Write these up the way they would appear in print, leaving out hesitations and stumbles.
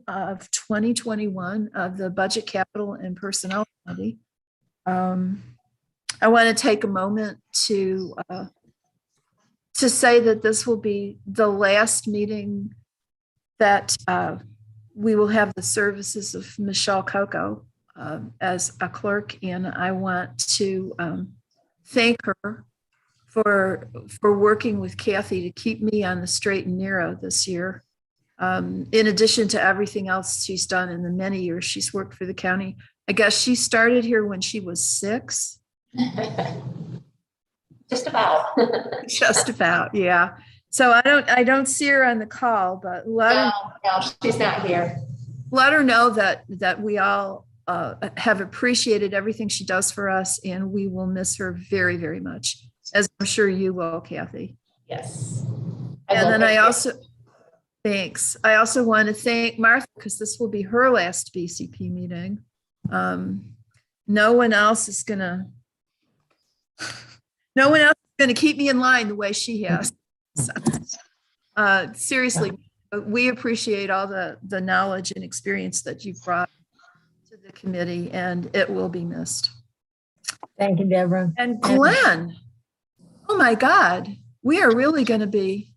of 2021 of the Budget, Capital, and Personnel Committee. I want to take a moment to say that this will be the last meeting that we will have the services of Michelle Coco as a clerk, and I want to thank her for working with Kathy to keep me on the straight and narrow this year. In addition to everything else she's done in the many years she's worked for the county. I guess she started here when she was 6. Just about. Just about, yeah. So I don't see her on the call, but No, she's not here. Let her know that we all have appreciated everything she does for us, and we will miss her very, very much, as I'm sure you will, Kathy. Yes. And then thanks. I also want to thank Martha, because this will be her last BCP meeting. No one else is gonna keep me in line the way she has. So, seriously, we appreciate all the knowledge and experience that you've brought to the committee, and it will be missed. Thank you, Deborah. And Glenn, oh my God, we are really going to be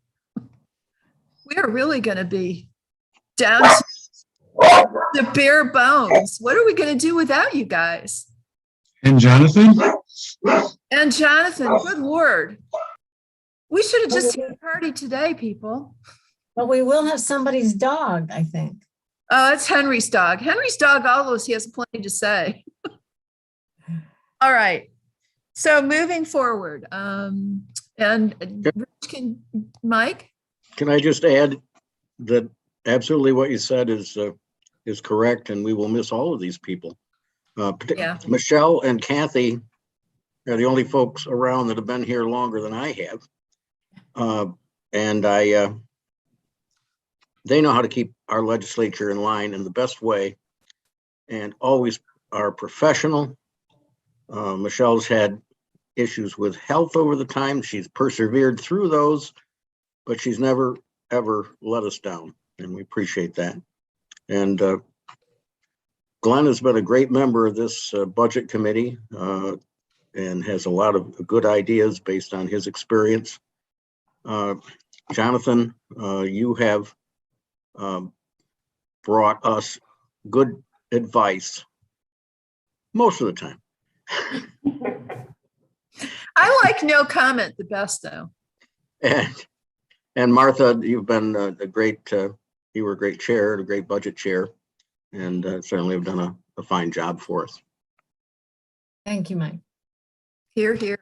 down to the bare bones. What are we going to do without you guys? And Jonathan? And Jonathan, good Lord. We should have just had a party today, people. But we will have somebody's dog, I think. Oh, it's Henry's dog. Henry's dog always has plenty to say. All right. So moving forward, Mike? Can I just add that absolutely what you said is correct, and we will miss all of these people. Yeah. Michelle and Kathy are the only folks around that have been here longer than I have. They know how to keep our legislature in line in the best way and always are professional. Michelle's had issues with health over the time. She's persevered through those, but she's never, ever let us down, and we appreciate that. And Glenn has been a great member of this budget committee and has a lot of good ideas based on his experience. Jonathan, you have brought us good advice most of the time. I like no comment the best, though. And Martha, you've been you were a great chair, a great budget chair, and certainly have done a fine job for us. Thank you, Mike. Hear, hear.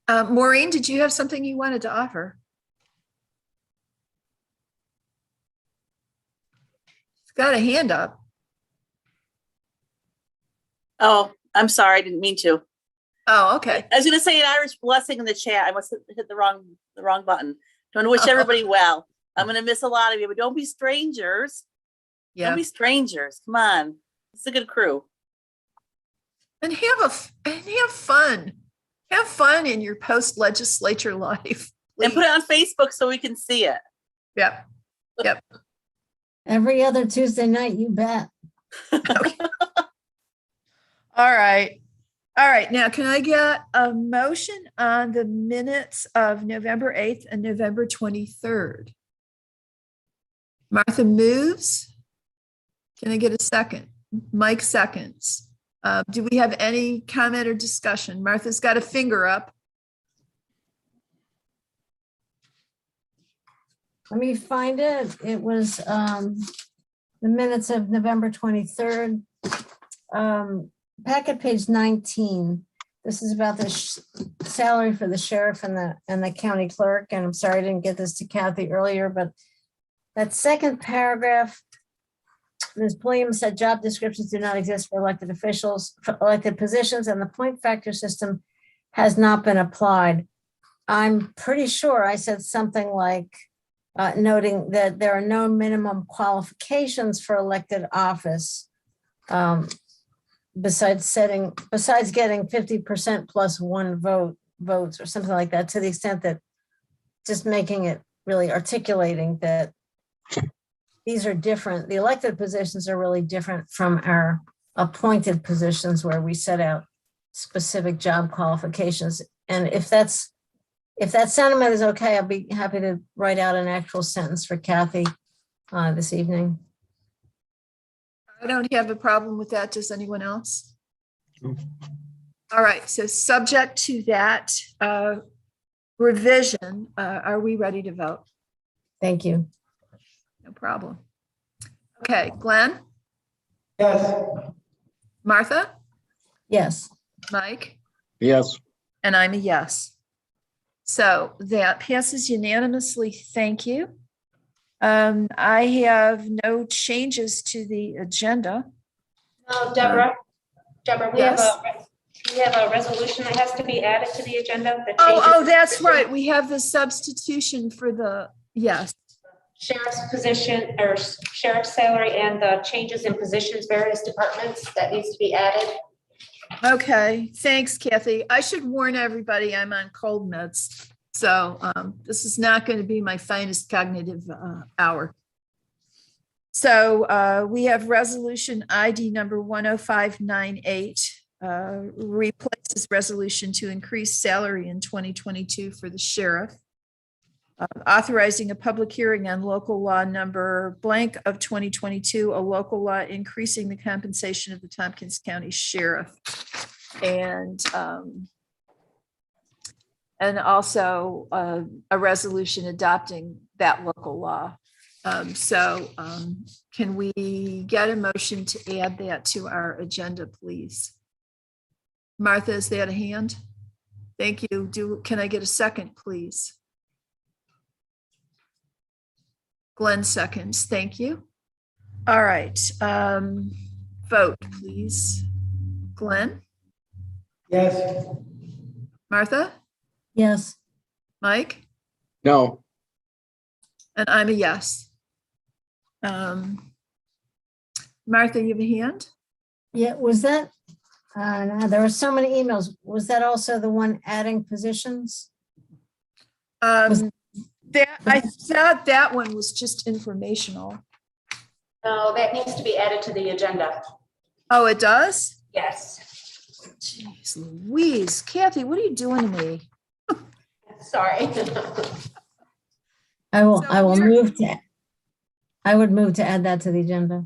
Maureen, did you have something you wanted to offer? She's got a hand up. Oh, I'm sorry. I didn't mean to. Oh, okay. I was going to say an Irish blessing in the chat. I must have hit the wrong button. I want to wish everybody well. I'm going to miss a lot of you, but don't be strangers. Yeah. Don't be strangers. Come on. It's a good crew. And have fun. Have fun in your post-legislature life. Please. And put it on Facebook so we can see it. Yep. Yep. Every other Tuesday night, you bet. Okay. All right. All right. Now, can I get a motion on the minutes of November 8th and November 23rd? Martha moves. Can I get a second? Mike seconds. Do we have any comment or discussion? Martha's got a finger up. Let me find it. It was the minutes of November 23rd. Packet page 19. This is about the salary for the sheriff and the county clerk. And I'm sorry I didn't get this to Kathy earlier, but that second paragraph, Ms. Williams said job descriptions do not exist for elected officials, for elected positions, and the point factor system has not been applied. I'm pretty sure I said something like noting that there are no minimum qualifications for elected office. Besides getting 50% plus one votes or something like that, to the extent that just making it really articulating that, these are different. The elected positions are really different from our appointed positions where we set out specific job qualifications. And if that sentiment is okay, I'll be happy to write out an actual sentence for Kathy this evening. I don't have a problem with that. Does anyone else? No. All right, so subject to that revision, are we ready to vote? Thank you. No problem. Okay, Glenn, Yes. Martha, Yes. Mike, Yes, and I'm a yes. So that passes unanimously. Thank you. I have no changes to the agenda. No, Deborah, Yes. we have a resolution that has to be added to the agenda. that Oh, changes that's right. We have the substitution for the, yes. Sheriff's position or sheriff's salary and the changes in positions, various departments that needs to be added. Okay, thanks, Kathy. I should warn everybody I'm on cold meds. So this is not going to be my finest cognitive hour. So we have resolution ID number 10598, replaces resolution to increase salary in 2022 for the sheriff. Authorizing a public hearing on local law number blank of 2022, a local law increasing the compensation of the Tompkins County Sheriff. And also a resolution adopting that local law. Can we get a motion to add that to our agenda, please? Martha, is that a hand? Thank you. Can I get a second, please? Glenn seconds. Thank you. All right. Vote, please. Glenn? Yes. Martha? Yes. Mike? no, And I'm a yes. Martha, you have a hand? Yeah, was that, no, there were so many emails. Was that also the one adding positions? I thought that one was just informational. No, that needs to be added to the agenda. Oh, it does? Yes. Jeez Louise, Kathy, what are you doing to me? Sorry. I will move to add that to the agenda.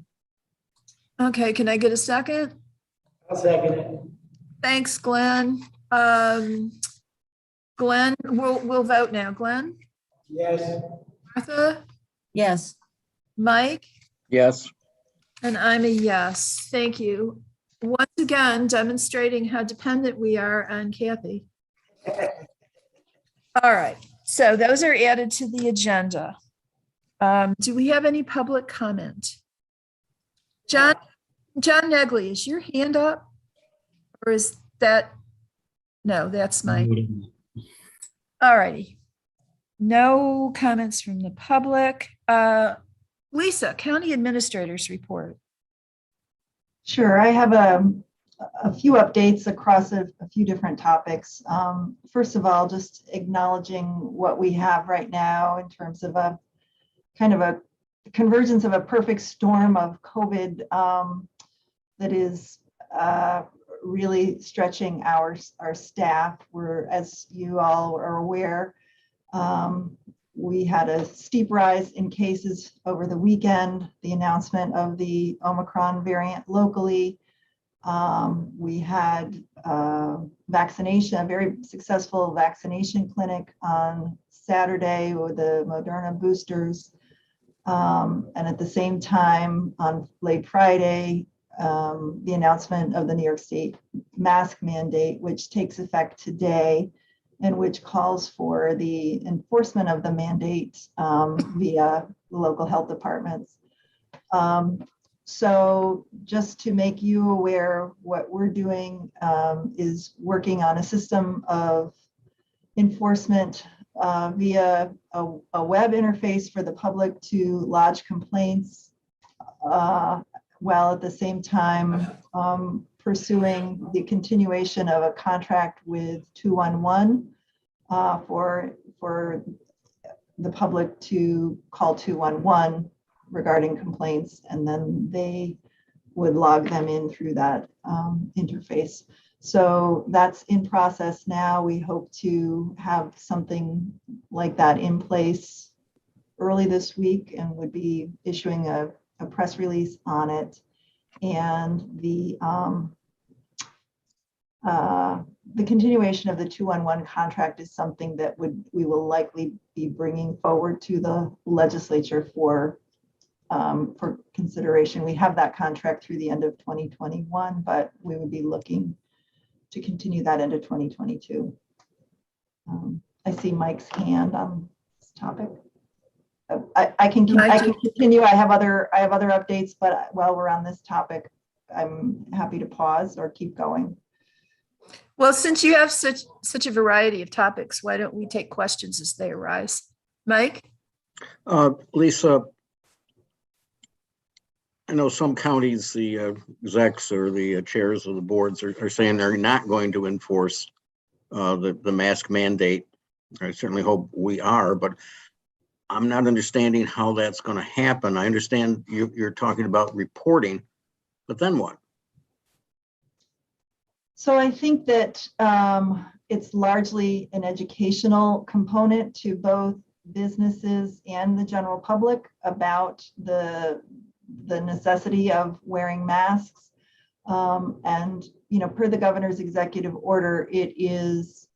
Okay, can I get a second? I'll second it. Thanks, Glenn. Glenn, we'll vote now. Glenn? Yes. Martha? Yes. Mike? yes, And I'm a yes. Thank you. Once again, demonstrating how dependent we are on Kathy. All right, so those are added to the agenda. Do we have any public comment? John Negley, is your hand up? Or is that, no, that's my, all righty. No comments from the public. Lisa, County Administrator's report. Sure, I have a few updates across a few different topics. First of all, just acknowledging what we have right now in terms of a kind of a convergence of a perfect storm of COVID that is really stretching our staff. We're, as you all are aware, we had a steep rise in cases over the weekend, the announcement of the Omicron variant locally. We had vaccination, a very successful vaccination clinic on Saturday with the Moderna boosters. And at the same time, on late Friday, the announcement of the New York State mask mandate, which takes effect today, and which calls for the enforcement of the mandate via the local health departments. So just to make you aware, what we're doing is working on a system of enforcement via a web interface for the public to lodge complaints, while at the same time pursuing the continuation of a contract with 211 for the public to call 211 regarding complaints, and then they would log them in through that interface. So that's in process now. We hope to have something like that in place early this week and would be issuing a press release on it. And the continuation of the 2-on-1 contract is something that we will likely be bringing forward to the legislature for consideration. We have that contract through the end of 2021, but we would be looking to continue that into 2022. I see Mike's hand on this topic. I can continue. I have other updates, but while we're on this topic, I'm happy to pause or keep going. Well, since you have such a variety of topics, why don't we take questions as they arise? Mike? Lisa, I know some counties, the execs or the chairs of the boards are saying they're not going to enforce the mask mandate. I certainly hope we are, but I'm not understanding how that's going to happen. I understand you're talking about reporting, but then what? So I think that it's largely an educational component to both businesses and the general public about the necessity of wearing masks. And, per the governor's executive order, it is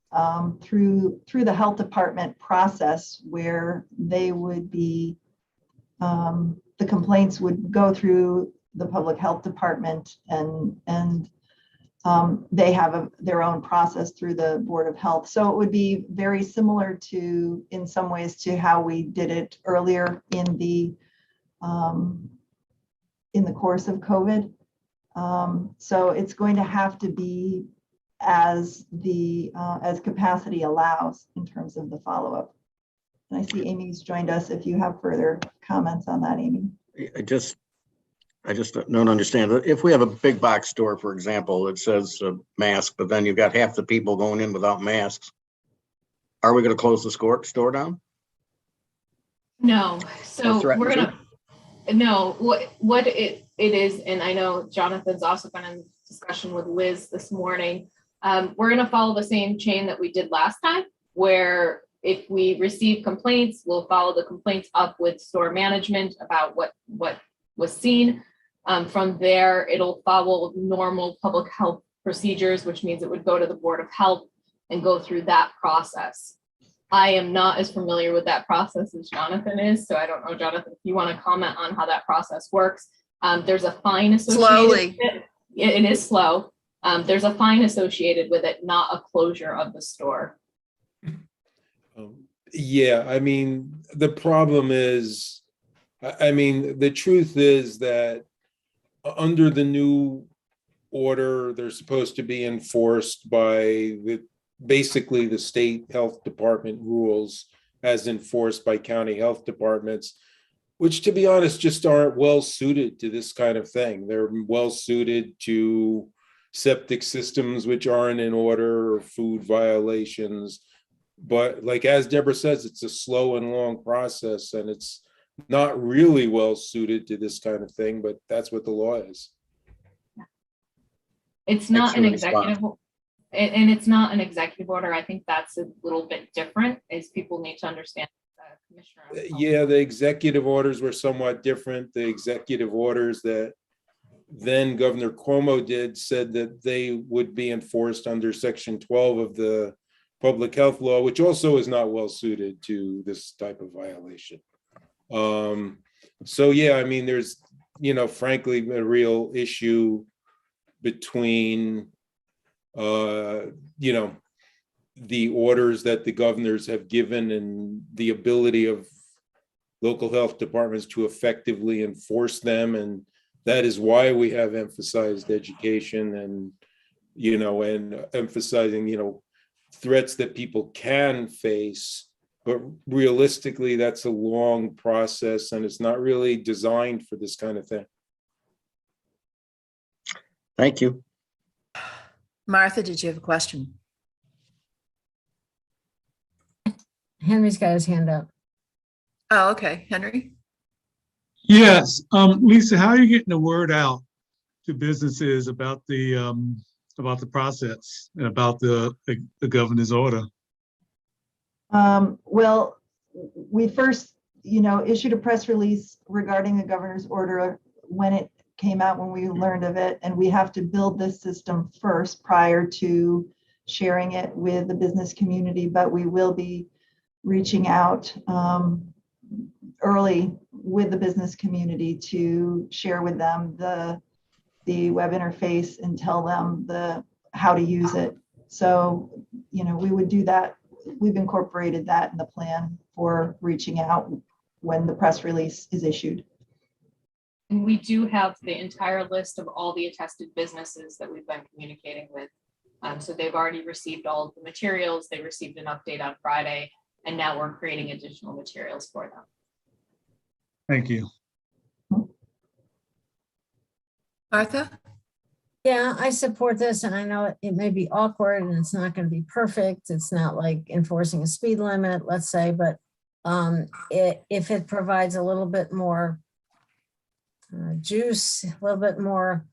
through the health department process where they would be, the complaints would go through the public health department, and they have their own process through the Board of Health. So it would be very similar to, in some ways, to how we did it earlier in the course of COVID. So it's going to have to be as capacity allows in terms of the follow-up. And I see Amy's joined us. If you have further comments on that, Amy. I just don't understand. If we have a big box store, for example, it says mask, but then you've got half the people going in without masks. Are we going to close the store down? No. So we're going to, no, what it is, and I know Jonathan's also been in discussion with Liz this morning. We're going to follow the same chain that we did last time, where if we receive complaints, we'll follow the complaints up with store management about what was seen. From there, it'll follow normal public health procedures, which means it would go to the Board of Health and go through that process. I am not as familiar with that process as Jonathan is, so I don't know, Jonathan, if you want to comment on how that process works. There's a fine associated Slowly. with it. It is slow. There's a fine associated with it, not a closure of the store. Yeah, I mean, the problem is, the truth is that under the new order, they're supposed to be enforced by basically the state health department rules as enforced by county health departments, which, to be honest, just aren't well suited to this kind of thing. They're well suited to septic systems which aren't in order, or food violations. But like, as Deborah says, it's a slow and long process, and it's not really well suited to this kind of thing, but that's what the law is. It's not an executive, and it's not an executive order. I think that's a little bit different, as people need to understand. Commissioner. Yeah, the executive orders were somewhat different. The executive orders that then Governor Cuomo did said that they would be enforced under Section 12 of the public health law, which also is not well suited to this type of violation. So yeah, there's, frankly, a real issue between, the orders that the governors have given and the ability of local health departments to effectively enforce them. And that is why we have emphasized education and, and emphasizing, threats that people can face. But realistically, that's a long process, and it's not really designed for this kind of thing. Thank you. Martha, did you have a question? Henry's got his hand up. Oh, okay. Henry? Yes, Lisa, how are you getting the word out to businesses about the process and about the governor's order? Well, we first, issued a press release regarding the governor's order when it came out, when we learned of it, and we have to build this system first prior to sharing it with the business community, but we will be reaching out early with the business community to share with them the web interface and tell them how to use it. So, we would do that. We've incorporated that in the plan for reaching out when the press release is issued. And we do have the entire list of all the attested businesses that we've been communicating with. So they've already received all of the materials. They received an update on Friday, and now we're creating additional materials for them. Thank you. Martha? Yeah, I support this, and I know it may be awkward and it's not going to be perfect. It's not like enforcing a speed limit, let's say, but if it provides a little bit more juice, a little bit more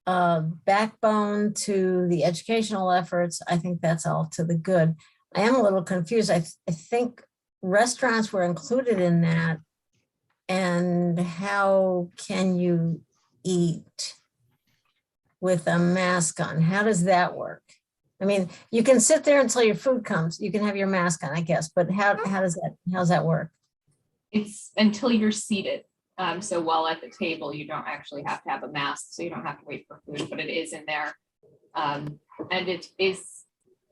backbone to the educational efforts, I think that's all to the good. I am a little confused. I think restaurants were included in that. And how can you eat with a mask on? How does that work? I mean, you can sit there until your food comes. You can have your mask on, I guess, but how's that work? It's until you're seated. So while at the table, you don't actually have to have a mask, so you don't have to wait for food, but it is in there. And it is,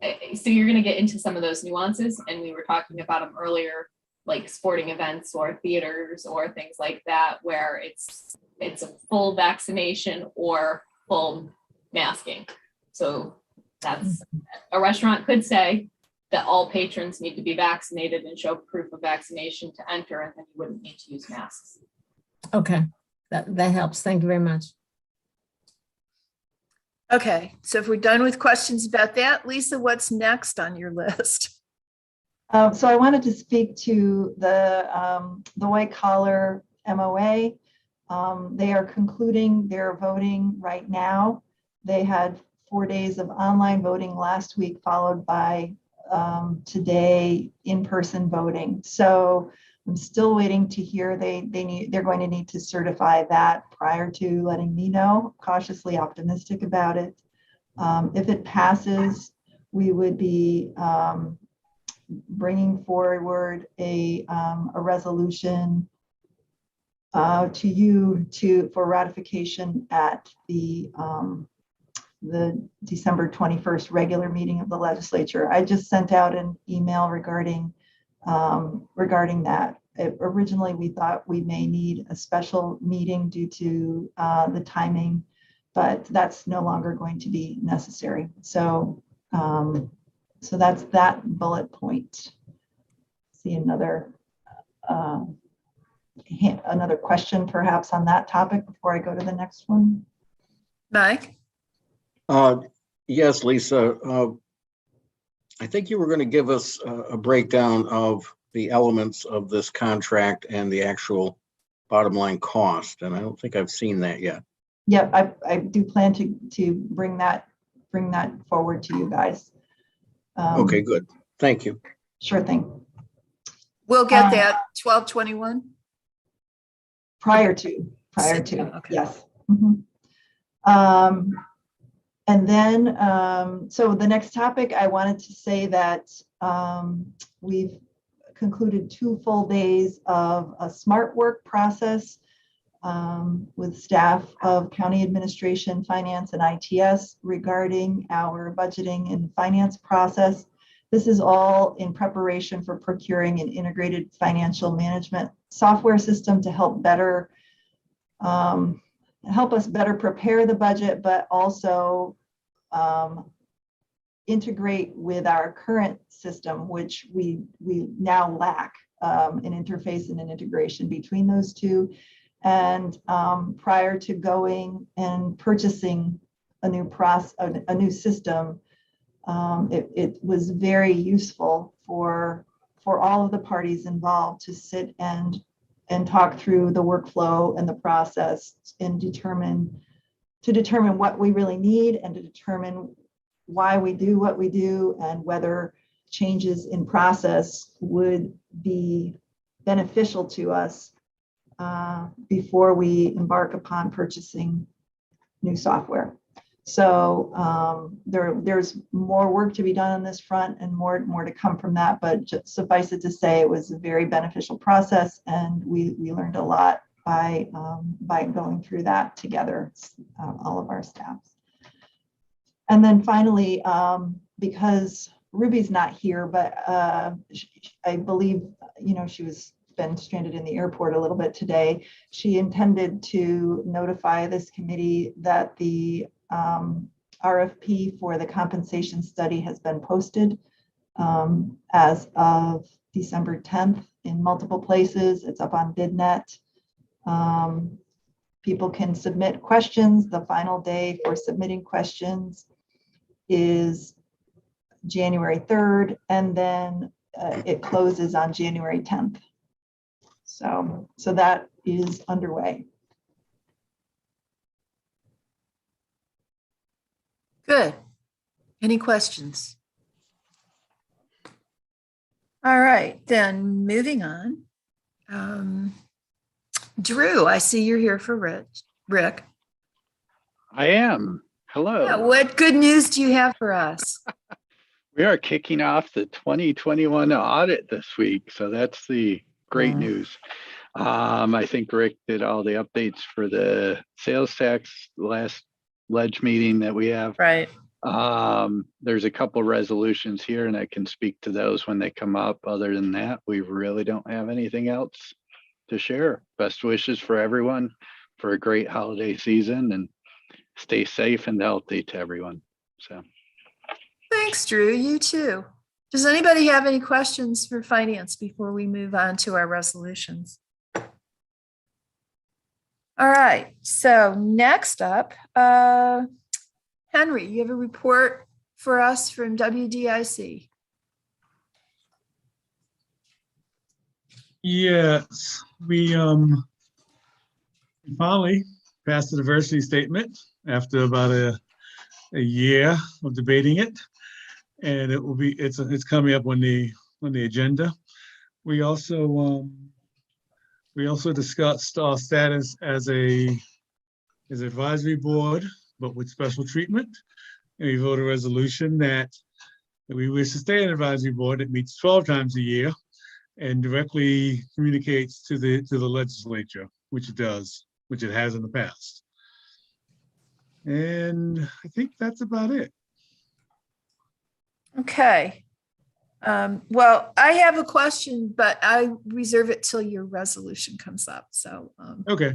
so you're going to get into some of those nuances, and we were talking about them earlier, like sporting events or theaters or things like that, where it's a full vaccination or full masking. So that's, a restaurant could say that all patrons need to be vaccinated and show proof of vaccination to enter, and then you wouldn't need to use masks. Okay, that helps. Thank you very much. Okay, so if we're done with questions about that, Lisa, what's next on your list? So I wanted to speak to the white collar MOA. They are concluding their voting right now. They had 4 days of online voting last week, followed by today in-person voting. So I'm still waiting to hear. They're going to need to certify that prior to letting me know. Cautiously optimistic about it. If it passes, we would be bringing forward a resolution to you for ratification at the December 21st regular meeting of the legislature. I just sent out an email regarding that. Originally, we thought we may need a special meeting due to the timing, but that's no longer going to be necessary. So that's that bullet point. See another question perhaps on that topic before I go to the next one. Mike? Yes, Lisa. I think you were going to give us a breakdown of the elements of this contract and the actual bottom line cost, and I don't think I've seen that yet. Yeah, I do plan to bring that forward to you guys. Okay, good. Thank you. Sure thing. We'll get that 12/21? Prior to, Okay. yes. Mm-hmm. And then, so the next topic, I wanted to say that we've concluded 2 full days of a smart work process with staff of county administration, finance, and ITS regarding our budgeting and finance process. This is all in preparation for procuring an integrated financial management software system to help us better prepare the budget, but also integrate with our current system, which we now lack an interface and an integration between those two. And prior to going and purchasing a new system, it was very useful for all of the parties involved to sit and and talk through the workflow and the process and determine what we really need and to determine why we do what we do and whether changes in process would be beneficial to us before we embark upon purchasing new software. So there's more work to be done on this front and more to come from that, but just suffice it to say it was a very beneficial process and we learned a lot by going through that together, all of our staffs. And then finally, because Ruby's not here, but I believe, she was been stranded in the airport a little bit today. She intended to notify this committee that the RFP for the compensation study has been posted as of December 10th in multiple places. It's up on BidNet. People can submit questions. The final day for submitting questions is January 3rd, and then it closes on January 10th. So that is underway. Good. Any questions? All right, then moving on. Drew, I see you're here for Rick. I am. Hello. Yeah, what good news do you have for us? We are kicking off the 2021 audit this week, so that's the great news. I think Rick did all the updates for the sales tax last ledge meeting that we have. Right. There's a couple resolutions here and I can speak to those when they come up. Other than that, we really don't have anything else to share. Best wishes for everyone for a great holiday season and stay safe and healthy to everyone. So Thanks, Drew. You too. Does anybody have any questions for finance before we move on to our resolutions? All right, so next up, Henry, you have a report for us from WDIC. Yes, we finally passed the diversity statement after about a year of debating it, and it's coming up on the agenda. We also discussed our status as an advisory board, but with special treatment. And we voted a resolution that we wish to stay an advisory board that meets 12 times a year and directly communicates to the legislature, which it has in the past. And I think that's about it. Okay. Well, I have a question, but I reserve it till your resolution comes up. So, Okay.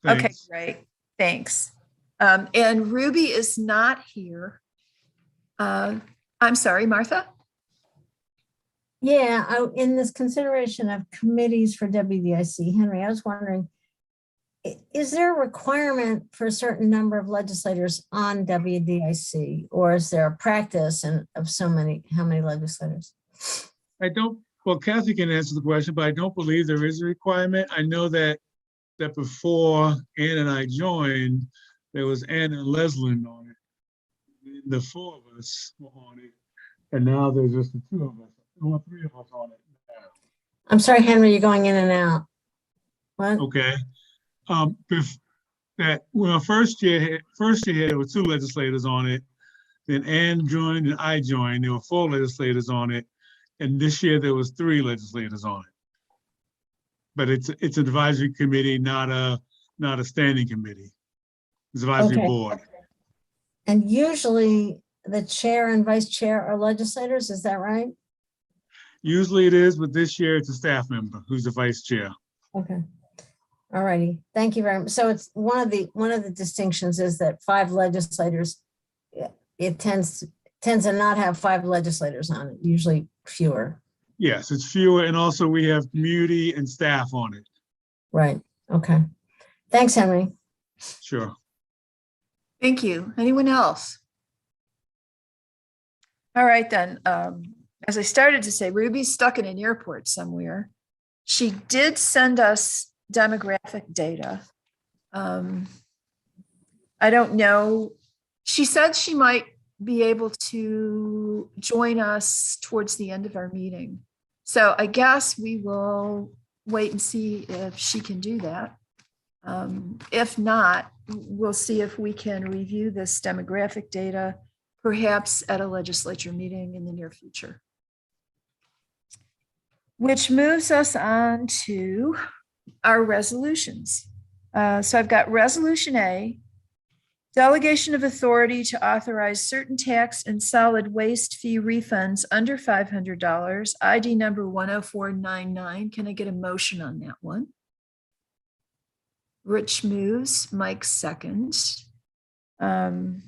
Okay, Thanks. great. Thanks. And Ruby is not here. I'm sorry, Martha? Yeah, in this consideration of committees for WDIC, Henry, I was wondering, is there a requirement for a certain number of legislators on WDIC, or is there a practice of how many legislators? Well, Kathy can answer the question, but I don't believe there is a requirement. I know that before Ann and I joined, there was Ann and Leslin on it. The four of us were on it, and now there's just the two of us. Well, three of us on it now. I'm sorry, Henry, you're going in and out. What? Okay. First year there were two legislators on it. Then Ann joined and I joined. There were four legislators on it, and this year there was three legislators on it. But it's an advisory committee, not a standing committee. It's an advisory board. And usually the chair and vice chair are legislators, is that right? Usually it is, but this year it's a staff member who's the vice chair. Okay. All righty. Thank you very much. So it's one of the distinctions is that 5 legislators, it tends to not have 5 legislators on it, usually fewer. Yes, it's fewer, and also we have community and staff on it. Right. Okay. Thanks, Henry. Sure. Thank you. Anyone else? All right, then. As I started to say, Ruby's stuck in an airport somewhere. She did send us demographic data. I don't know. She said she might be able to join us towards the end of our meeting. So I guess we will wait and see if she can do that. If not, we'll see if we can review this demographic data, perhaps at a legislature meeting in the near future. Which moves us on to our resolutions. So I've got Resolution A, delegation of authority to authorize certain tax and solid waste fee refunds under $500, ID number 10499. Can I get a motion on that one? Rich moves, Mike seconds. Who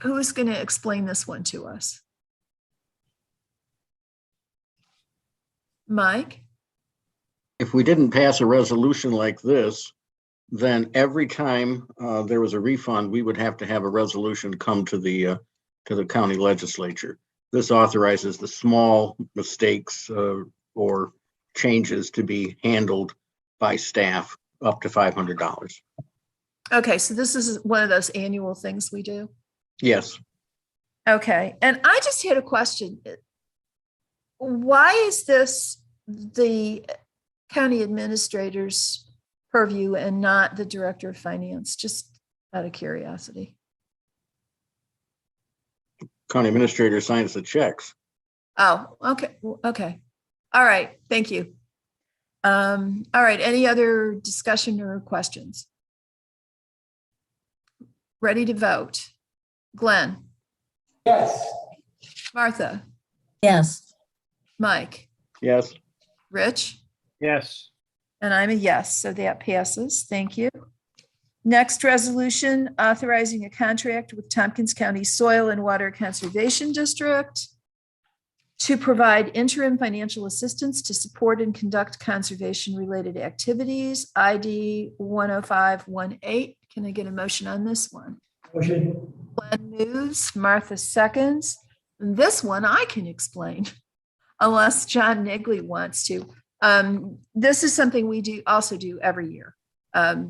is going to explain this one to us? Mike? If we didn't pass a resolution like this, then every time there was a refund, we would have to have a resolution come to the county legislature. This authorizes the small mistakes or changes to be handled by staff up to $500. Okay, so this is one of those annual things we do? Yes. Okay, and I just had a question. Why is this the county administrator's purview and not the director of finance? Just out of curiosity. County administrator signs the checks. Oh, okay, okay. All right, thank you. All right, any other discussion or questions? Ready to vote? Glenn? Yes. Martha? Yes. Mike? Yes. Rich? Yes. And I'm a yes, so that passes. Thank you. Next resolution, authorizing a contract with Tompkins County Soil and Water Conservation District to provide interim financial assistance to support and conduct conservation-related activities, ID 10518. Can I get a motion on this one? Motion. Glenn moves, Martha seconds. This one I can explain, unless John Nigley wants to. This is something we also do every year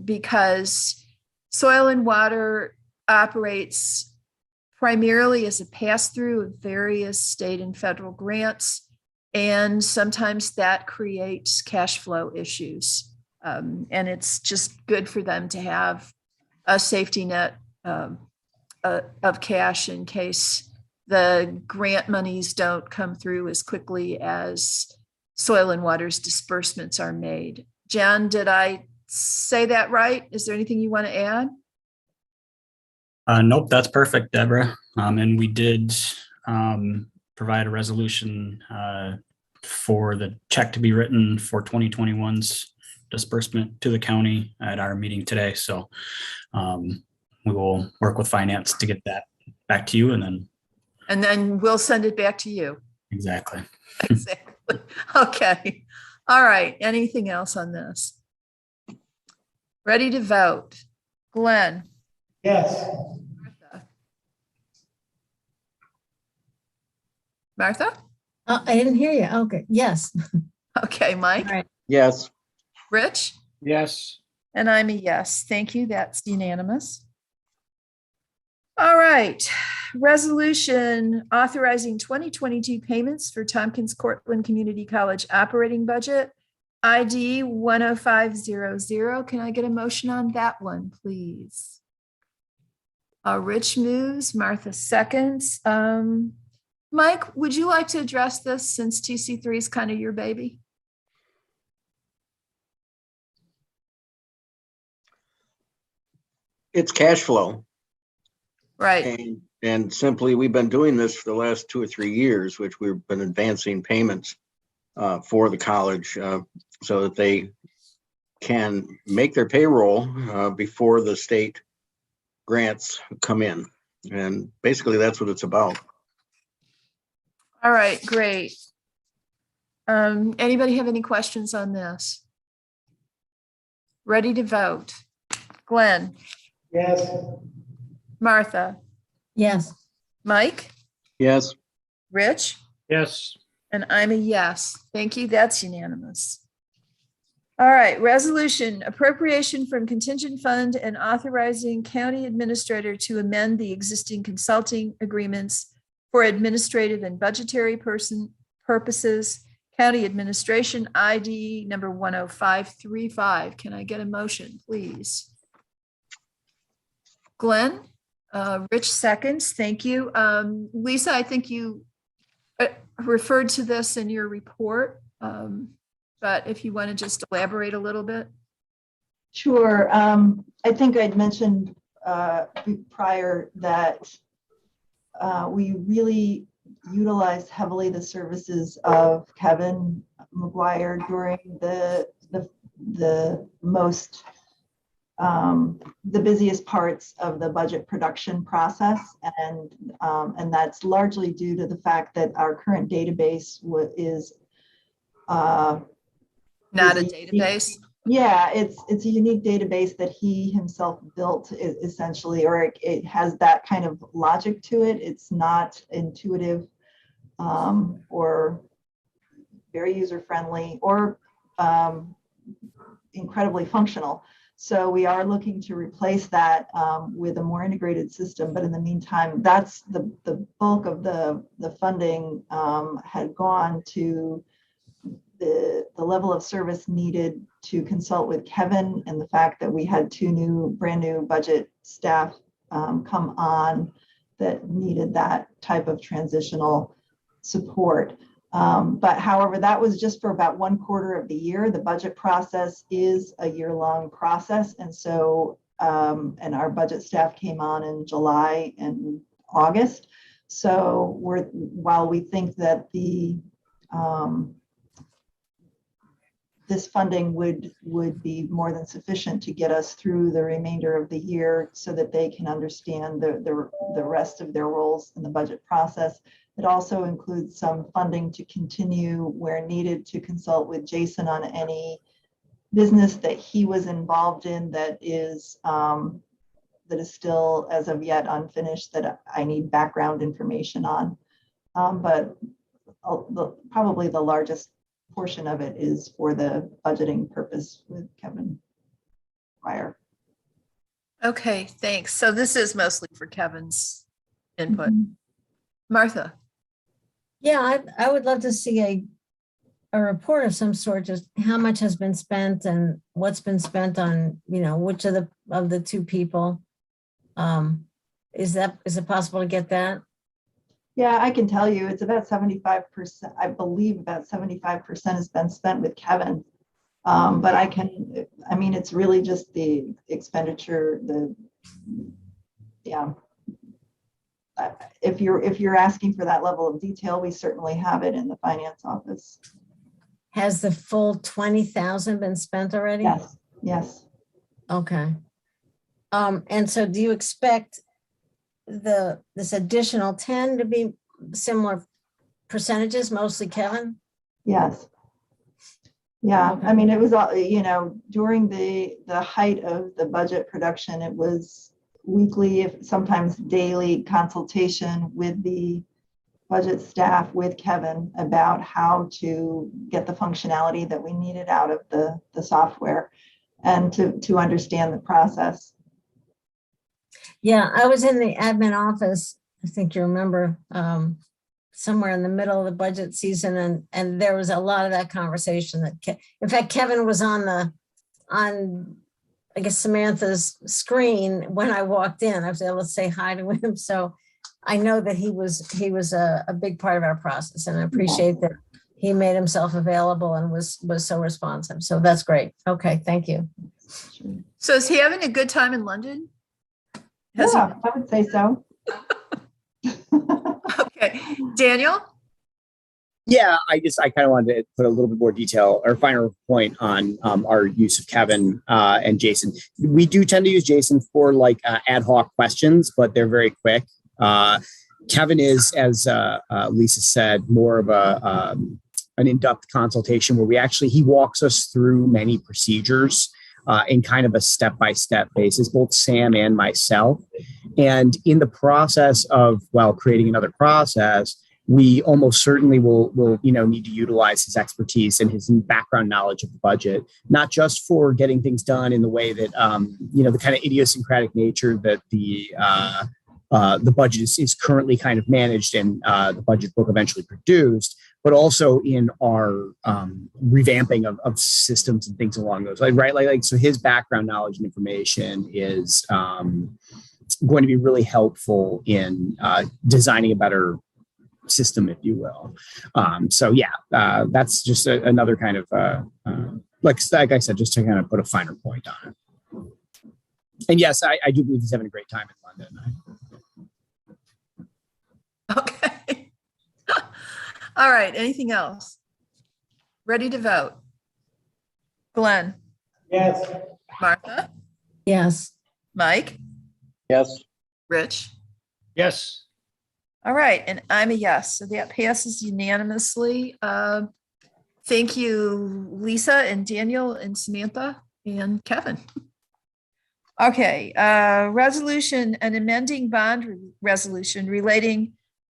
because soil and water operates primarily as a pass-through of various state and federal grants, and sometimes that creates cash flow issues. And it's just good for them to have a safety net of cash in case the grant monies don't come through as quickly as soil and water's disbursements are made. Jen, did I say that right? Is there anything you want to add? Nope, that's perfect, Deborah. And we did provide a resolution for the check to be written for 2021's disbursement to the county at our meeting today. So we will work with finance to get that back to you, and then we'll send it back to you. Exactly. Exactly. Okay. All right. Anything else on this? Ready to vote? Glenn? Yes. Martha? I didn't hear you. Okay. Yes. Okay. Mike? All right. Yes. Rich? Yes. And I'm a yes. Thank you. That's unanimous. All right. Resolution authorizing 2022 payments for Tompkins Cortland Community College operating budget, ID 10500. Can I get a motion on that one, please? Rich moves, Martha seconds. Mike, would you like to address this since TC3 is kind of your baby? It's cash flow. Right. And simply, we've been doing this for the last 2 or 3 years, which we've been advancing payments for the college so that they can make their payroll before the state grants come in. And basically, that's what it's about. All right, great. Anybody have any questions on this? Ready to vote? Glenn? Yes. Martha? Yes. Mike? Yes. Rich? Yes. And I'm a yes. Thank you. That's unanimous. All right, resolution, appropriation from contingent fund and authorizing county administrator to amend the existing consulting agreements for administrative and budgetary purposes, county administration ID number 10535. Can I get a motion, please? Glenn, Rich seconds, thank you. Lisa, I think you referred to this in your report. But if you want to just elaborate a little bit. Sure. I think I'd mentioned prior that we really utilized heavily the services of Kevin McGuire during the most the busiest parts of the budget production process, and that's largely due to the fact that our current database is not a database. Yeah, it's a unique database that he himself built essentially, or it has that kind of logic to it. It's not intuitive or very user-friendly or incredibly functional. So we are looking to replace that with a more integrated system. But in the meantime, that's the bulk of the funding had gone to the level of service needed to consult with Kevin, and the fact that we had two brand new budget staff come on that needed that type of transitional support. But however, that was just for about 1/4 of the year. The budget process is a year-long process. And so, and our budget staff came on in July and August. So while we think that this funding would be more than sufficient to get us through the remainder of the year so that they can understand the rest of their roles in the budget process. It also includes some funding to continue where needed to consult with Jason on any business that he was involved in that is still as of yet unfinished, that I need background information on. But probably the largest portion of it is for the budgeting purpose with Kevin Pryor. Okay, thanks. So this is mostly for Kevin's input. Mm-hmm. Martha. Yeah, I would love to see a report of some sort, just how much has been spent and what's been spent on, which of the two people. Is it possible to get that? Yeah, I can tell you it's about 75%. I believe about 75% has been spent with Kevin. But it's really just the expenditure, if you're asking for that level of detail, we certainly have it in the finance office. Has the full 20,000 been spent already? Yes. Okay. And so do you expect this additional 10 to be similar percentages, mostly Kevin? Yes. Yeah, Okay. I mean, it was all, during the height of the budget production, it was weekly, sometimes daily consultation with the budget staff, with Kevin, about how to get the functionality that we needed out of the software and to understand the process. Yeah, I was in the admin office, I think you remember, somewhere in the middle of the budget season, and there was a lot of that conversation in fact, Kevin was on I guess Samantha's screen when I walked in. I was able to say hi to him. So I know that he was a big part of our process, and I appreciate that he made himself available and was so responsive. So that's great. Okay, thank you. So is he having a good time in London? I would say so. Okay, Daniel? Yeah, I kind of wanted to put a little bit more detail or finer point on our use of Kevin and Jason. We do tend to use Jason for ad hoc questions, but they're very quick. Kevin is, as Lisa said, more of an in-depth consultation where he walks us through many procedures in kind of a step-by-step basis, both Sam and myself. And in the process of, creating another process, we almost certainly will need to utilize his expertise and his background knowledge of the budget, not just for getting things done in the way that the kind of idiosyncratic nature that the budget is currently kind of managed and the budget book eventually produced, but also in our revamping of systems and things along those lines, right? Like so his background knowledge and information is going to be really helpful in designing a better system, if you will. That's just another kind of, like I said, just to kind of put a finer point on it. And yes, I do believe he's having a great time in London. Okay. All right. Anything else? Ready to vote? Glenn? Yes. Martha? Yes. Mike? Yes. Rich? Yes. All right. And I'm a yes. So that passes unanimously. Thank you, Lisa and Daniel and Samantha and Kevin. Okay. Resolution, an amending bond resolution relating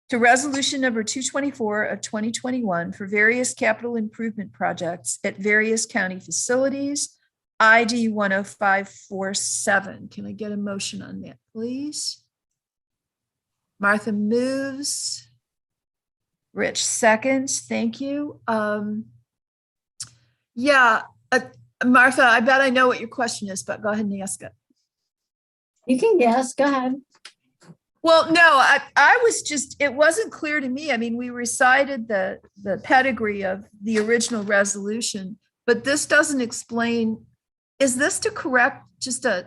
to resolution number 224 of 2021 for various capital improvement projects at various county facilities, ID 10547. Can I get a motion on that, please? Martha moves. Rich seconds. Thank you. Martha, I bet I know what your question is, but go ahead and ask it. You can guess. Go ahead. Well, no, I was just, it wasn't clear to me. I mean, we recited the pedigree of the original resolution, but this doesn't explain, is this to correct just a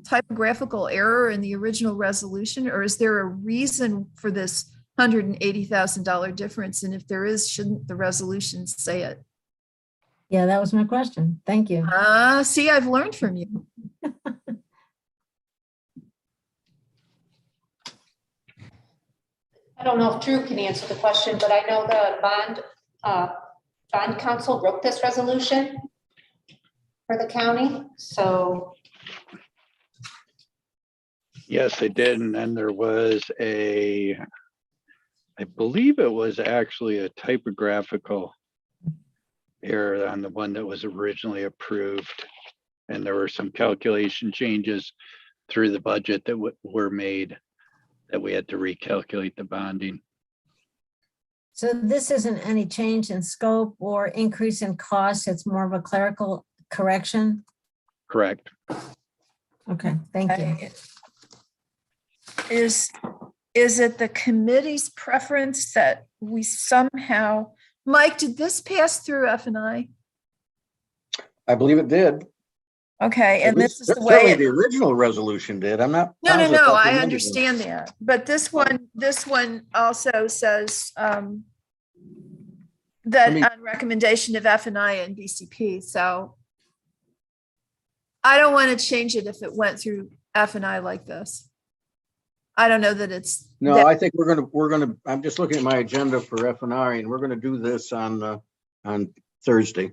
typographical error in the original resolution, or is there a reason for this $180,000 difference? And if there is, shouldn't the resolution say it? Yeah, that was my question. Thank you. See, I've learned from you. I don't know if Drew can answer the question, but I know the bond council wrote this resolution for the county, so. Yes, they did. And then there was I believe it was actually a typographical error on the one that was originally approved. And there were some calculation changes through the budget that were made that we had to recalculate the bonding. So this isn't any change in scope or increase in cost. It's more of a clerical correction. Correct. Okay, thank you. Is it the committee's preference that we somehow, Mike, did this pass through F&I? I believe it did. Okay, and this is the Certainly way. the original resolution did. I'm not. No, positive about the I amended one. understand that. But this one also says that on recommendation of F&I and BCP. So I don't want to change it if it went through F&I like this. I don't know that it's. No, I think we're gonna, I'm just looking at my agenda for F&I, and we're gonna do this on Thursday.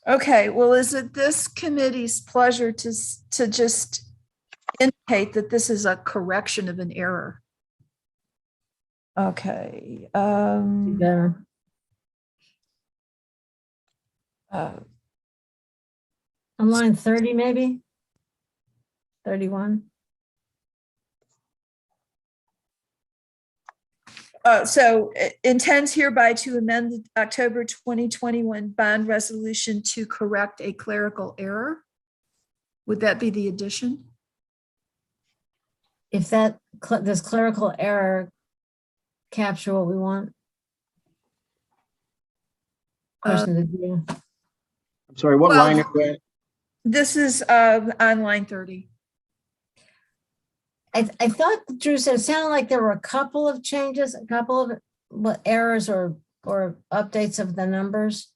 Okay, well, is it this committee's pleasure to just indicate that this is a correction of an error? Okay. Yeah. On line 30, maybe 31. So intends hereby to amend the October 2021 bond resolution to correct a clerical error. Would that be the addition? If does clerical error capture what we want? Question to you. I'm sorry, what line is that? This is on line 30. I thought Drew said it sounded like there were a couple of changes, a couple of errors or updates of the numbers.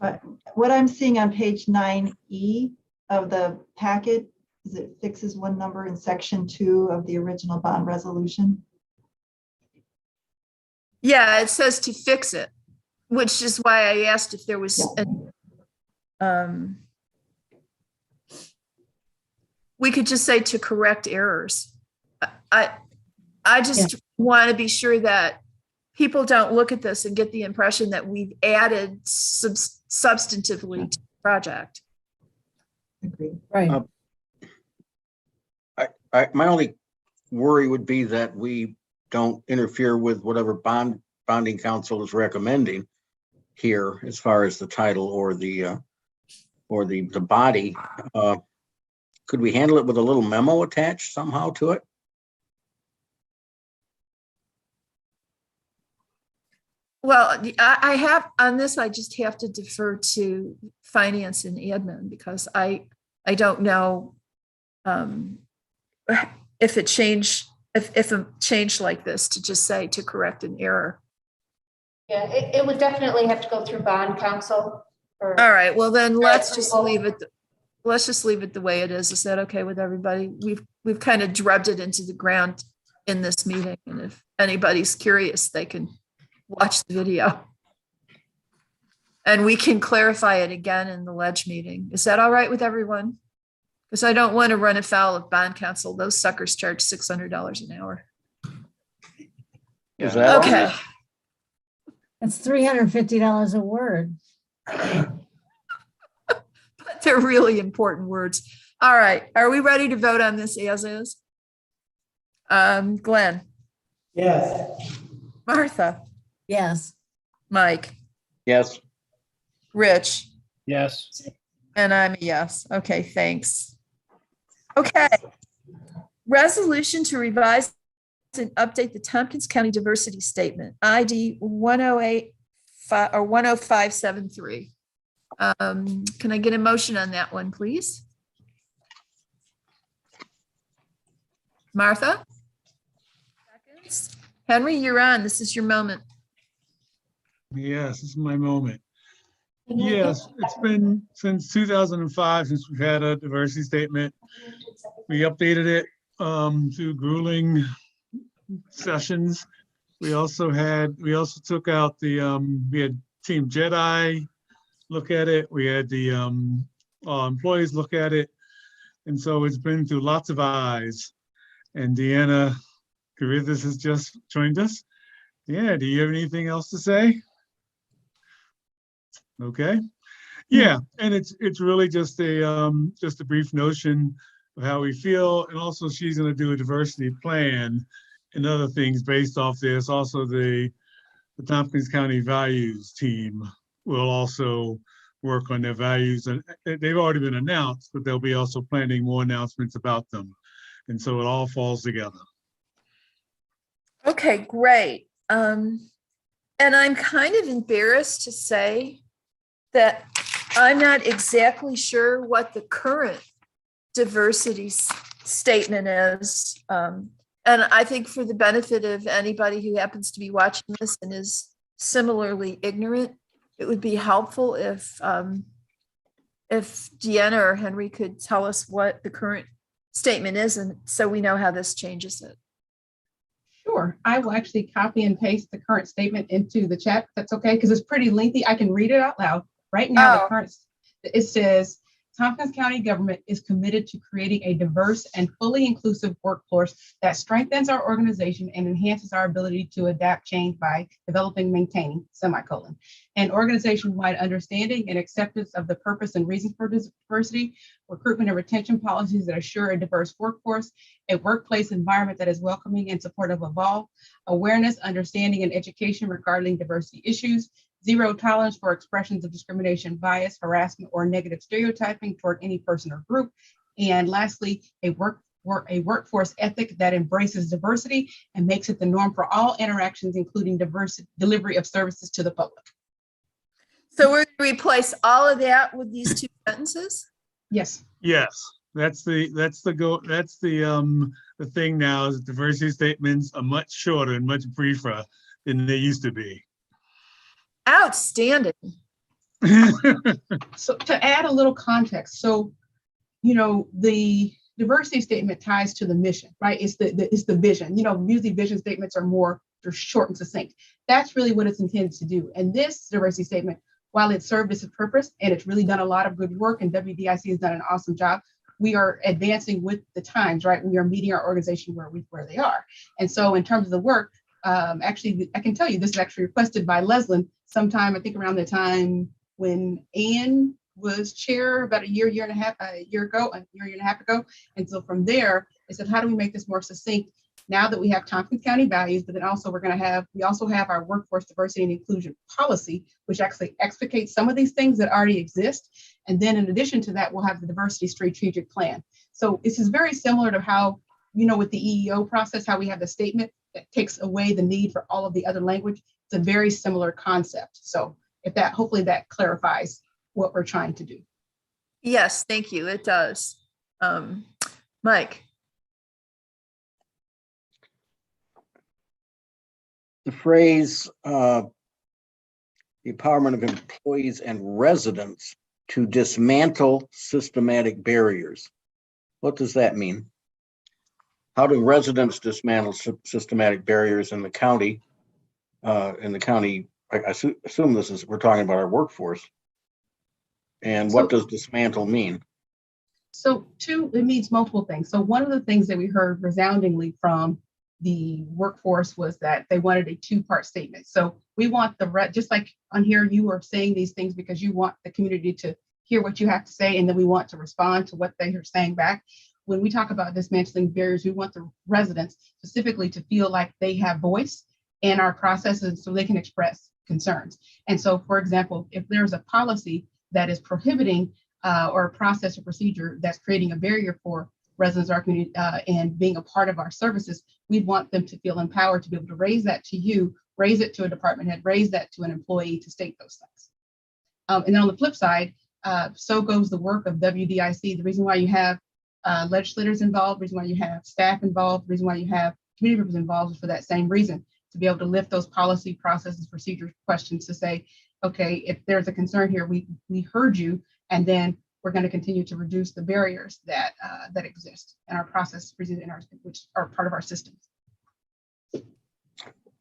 But what I'm seeing on page 9E of the packet is it fixes one number in section 2 of the original bond resolution. Yeah, it says to fix it, which is why I asked if there was we could just say to correct errors. I I just want to be sure that people don't look at this and get the impression that we've added substantively to the project. Agreed. Right. My only worry would be that we don't interfere with whatever bonding council is recommending here as far as the title or the body. Could we handle it with a little memo attached somehow to it? Well, I have on this, I just have to defer to finance and admin because I don't know if it changed, if a change like this to just say to correct an error. Yeah, it would definitely have to go through bond council. All right, well then let's just leave it. Let's just leave it the way it is. Is that okay with everybody? We've kind of drubbed it into the ground in this meeting. And if anybody's curious, they can watch the video. And we can clarify it again in the ledge meeting. Is that all right with everyone? Because I don't want to run afoul of bond council. Those suckers charge $600 an hour. Is that okay? That's $350 a word. But they're really important words. All right. Are we ready to vote on this as is? Glenn? Yes. Martha? Yes. Mike? Yes. Rich? Yes. And I'm a yes. Okay, thanks. Okay. Resolution to revise and update the Tompkins County Diversity Statement, ID 108 or 10573. Can I get a motion on that one, please? Martha? Seconds. Henry, you're on. This is your moment. Yes, this is my moment. Yes, it's been since 2005 since we've had a diversity statement. We updated it through grueling sessions. We also took out we had Team Jedi look at it. We had the employees look at it. And so it's been through lots of eyes. And Deanna Carithis has just joined us. Yeah, do you have anything else to say? Okay. Yeah, and it's really just a brief notion of how we feel, and also she's going to do a diversity plan and other things based off this. Also, the Tompkins County Values team will also work on their values, and they've already been announced, but they'll be also planning more announcements about them, and so it all falls together. Okay, great. And I'm kind of embarrassed to say that I'm not exactly sure what the current diversity statement is. And I think for the benefit of anybody who happens to be watching this and is similarly ignorant, it would be helpful if Deanna or Henry could tell us what the current statement is, and so we know how this changes it. Sure. I will actually copy and paste the current statement into the chat. That's okay, because it's pretty lengthy. I can read it out loud. Right now, it says, Tompkins County government is committed to creating a diverse and fully inclusive workforce that strengthens our organization and enhances our ability to adapt change by developing, maintaining, an organization-wide understanding and acceptance of the purpose and reasons for diversity, recruitment and retention policies that assure a diverse workforce, a workplace environment that is welcoming and supportive of all, awareness, understanding, and education regarding diversity issues, zero tolerance for expressions of discrimination, bias, harassment, or negative stereotyping toward any person or group. And lastly, a workforce ethic that embraces diversity and makes it the norm for all interactions, including delivery of services to the public. So we're going to replace all of that with these two sentences? Yes. Yes, that's the thing now is diversity statements are much shorter and much briefer than they used to be. Outstanding. So to add a little context, so, the diversity statement ties to the mission, right? It's the vision. Usually vision statements they're short and succinct. That's really what it's intended to do. And this diversity statement, while it served its purpose and it's really done a lot of good work, and WDIC has done an awesome job, we are advancing with the times, right? We are meeting our organization where they are. And so in terms of the work, actually, I can tell you this is actually requested by Leslin sometime, I think around the time when Ann was chair about a year and a half ago. And so from there, I said, how do we make this more succinct now that we have Tompkins County values, but then also we also have our workforce diversity and inclusion policy, which actually explicates some of these things that already exist. And then in addition to that, we'll have the diversity strategic plan. So this is very similar to how, with the EEO process, how we have the statement that takes away the need for all of the other language. It's a very similar concept. So hopefully that clarifies what we're trying to do. Yes, thank you. It does. Mike. The phrase, the empowerment of employees and residents to dismantle systematic barriers. What does that mean? How do residents dismantle systematic barriers in the county? I assume we're talking about our workforce. And what does dismantle mean? So it means multiple things. So one of the things that we heard resoundingly from the workforce was that they wanted a two-part statement. So we want just like on here, you are saying these things because you want the community to hear what you have to say, and then we want to respond to what they are saying back. When we talk about dismantling barriers, we want the residents specifically to feel like they have voice in our processes so they can express concerns. And so, for example, if there's a policy that is prohibiting or a process or procedure that's creating a barrier for residents of our community and being a part of our services, we want them to feel empowered to be able to raise that to you, raise it to a department head, raise that to an employee to state those things. And then on the flip side, so goes the work of WDIC. The reason why you have legislators involved, the reason why you have staff involved, the reason why you have community members involved is for that same reason, to be able to lift those policy processes, procedures, questions to say, okay, if there's a concern here, we heard you, and then we're going to continue to reduce the barriers that exist in our process, which are part of our systems.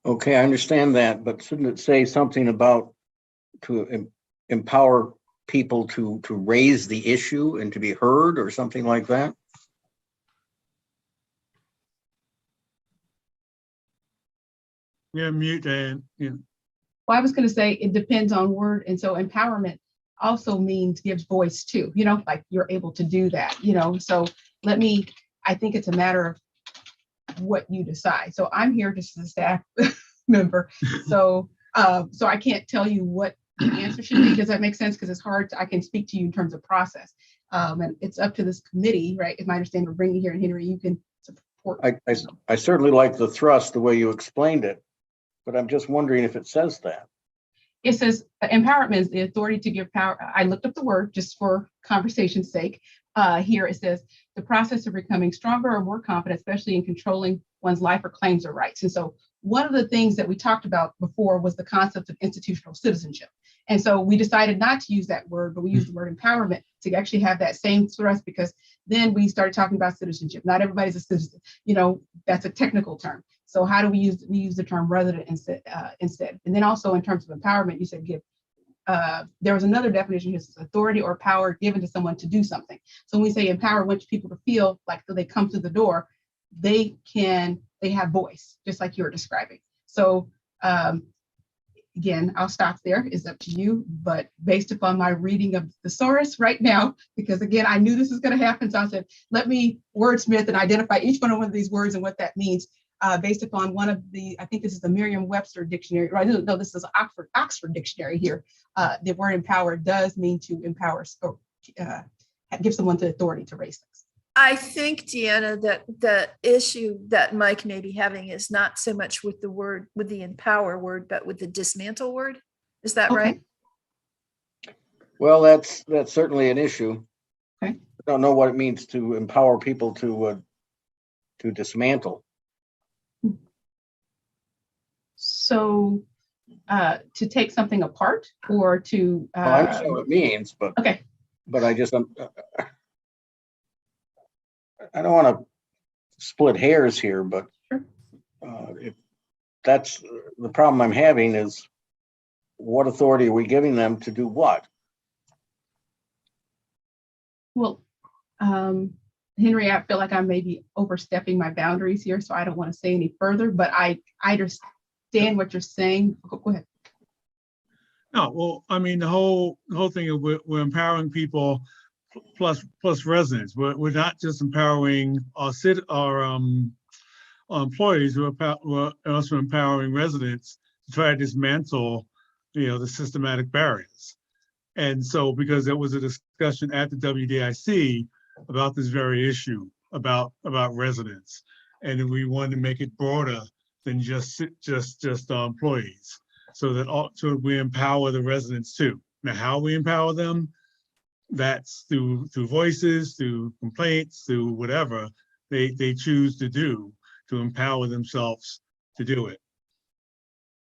Okay, I understand that, but shouldn't it say something about to empower people to raise the issue and to be heard or something like that? Yeah, mute and yeah. Well, I was going to say it depends on word, and so empowerment also means gives voice too, like you're able to do that, so I think it's a matter of what you decide. So I'm here just as a staff member. So I can't tell you what the answer should be. Does that make sense? Because it's hard. I can speak to you in terms of process. And it's up to this committee, right? If my understanding, we're bringing here, and Henry, you can support. I certainly like the thrust, the way you explained it, but I'm just wondering if it says that. It says empowerment is the authority to give power. I looked up the word just for conversation's sake. Here it says the process of becoming stronger or more confident, especially in controlling one's life or claims or rights. And so one of the things that we talked about before was the concept of institutional citizenship. And so we decided not to use that word, but we used the word empowerment to actually have that same thrust, because then we started talking about citizenship. Not everybody's a citizen, that's a technical term. So how do we use the term resident instead? And then also in terms of empowerment, you said give. There was another definition here, authority or power given to someone to do something. So when we say empower, we want people to feel like when they come through the door, they have voice, just like you were describing. So again, I'll stop there. It's up to you, but based upon my reading of the thesaurus right now, because again, I knew this was going to happen. So I said, let me wordsmith and identify each one of these words and what that means. Based upon one of I think this is the Merriam-Webster dictionary, right? No, this is Oxford dictionary here. The word empower does mean to empower or give someone the authority to raise things. I think, Deanna, that the issue that Mike may be having is not so much with the empower word, but with the dismantle word. Is that right? Well, that's certainly an issue. Okay. I don't know what it means to empower people to dismantle. So to take something apart or to well, I understand what it means, but okay. But I just I don't want to split hairs here, but if that's the problem I'm having, is what authority are we giving them to do what? Well, Henry, I feel like I may be overstepping my boundaries here, so I don't want to say any further, but I understand what you're saying. Go ahead. No, well, I mean, the whole thing of we're empowering people plus residents. We're not just empowering our employees, we're also empowering residents to try to dismantle, the systematic barriers. And so, because there was a discussion at the WDIC about this very issue, about residents, and we wanted to make it broader than just employees, so we empower the residents too. Now, how we empower them, that's through voices, through complaints, through whatever they choose to do to empower themselves to do it.